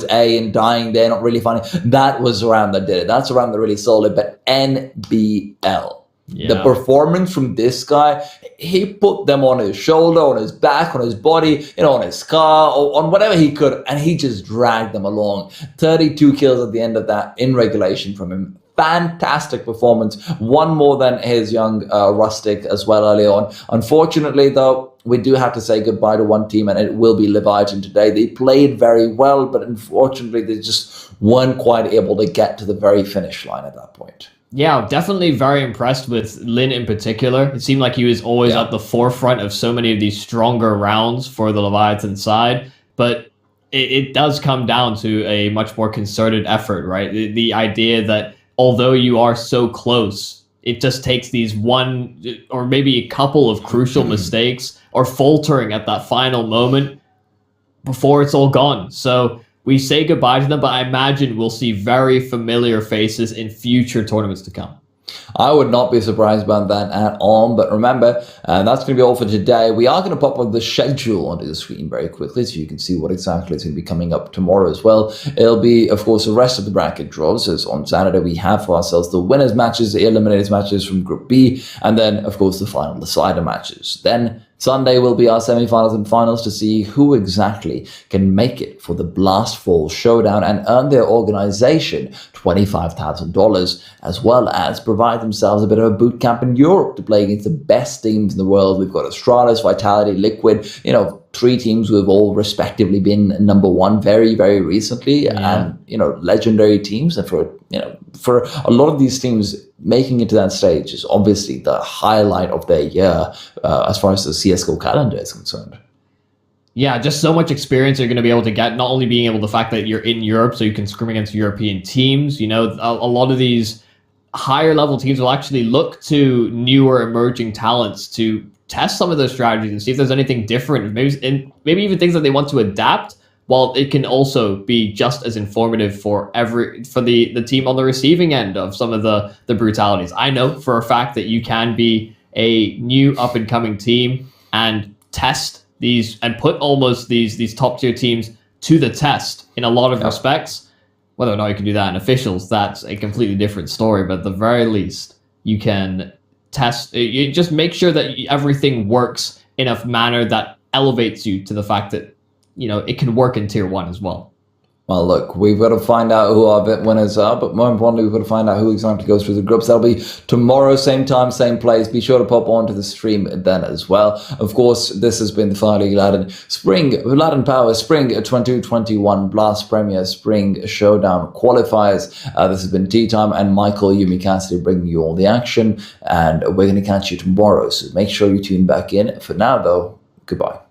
A and dying there, not really finding. That was the round that did it. That's a round that really sold it. But NBL. Yeah. The performance from this guy, he put them on his shoulder, on his back, on his body, on his car, or on whatever he could, and he just dragged them along. 32 kills at the end of that in regulation from him. Fantastic performance. One more than his young Rustic as well early on. Unfortunately, though, we do have to say goodbye to one team, and it will be Leviatan today. They played very well, but unfortunately, they just weren't quite able to get to the very finish line at that point. Yeah, definitely very impressed with Lin in particular. It seemed like he was always at the forefront of so many of these stronger rounds for the Leviathan side, but it does come down to a much more concerted effort, right? The idea that although you are so close, it just takes these one or maybe a couple of crucial mistakes or faltering at that final moment before it's all gone. So we say goodbye to them, but I imagine we'll see very familiar faces in future tournaments to come. I would not be surprised about that at all. But remember, that's going to be all for today. We are going to pop up the schedule onto the screen very quickly so you can see what exactly is going to be coming up tomorrow as well. It'll be, of course, the rest of the bracket draws. As on Saturday, we have for ourselves the winners matches, the eliminators matches from Group B, and then, of course, the final decider matches. Then Sunday will be our semi-finals and finals to see who exactly can make it for the Blast Fall Showdown and earn their organization $25,000, as well as provide themselves a bit of a boot camp in Europe to play against the best teams in the world. We've got Astralis, Vitality, Liquid, 3 teams who have all respectively been number 1 very, very recently, and legendary teams. And for a lot of these teams, making it to that stage is obviously the highlight of their year as far as the CS:GO calendar is concerned. Yeah, just so much experience you're going to be able to get, not only being able the fact that you're in Europe so you can scrim against European teams. A lot of these higher level teams will actually look to newer emerging talents to test some of those strategies and see if there's anything different, maybe even things that they want to adapt, while it can also be just as informative for the team on the receiving end of some of the brutalities. I know for a fact that you can be a new up-and-coming team and test these and put almost these top-tier teams to the test in a lot of respects. Whether or not you can do that in officials, that's a completely different story, but at the very least, you can test. You just make sure that everything works in a manner that elevates you to the fact that it can work in tier 1 as well. Well, look, we've got to find out who our winners are, but more importantly, we've got to find out who exactly goes through the groups. That'll be tomorrow, same time, same place. Be sure to pop onto the stream then as well. Of course, this has been the FiReLEAGUE Latin Power Spring 2021 Blast Premier Spring Showdown Qualifiers. This has been Tea Time and Michael Yumi Cassidy bringing you all the action, and we're going to catch you tomorrow, so make sure you tune back in. For now, though, goodbye.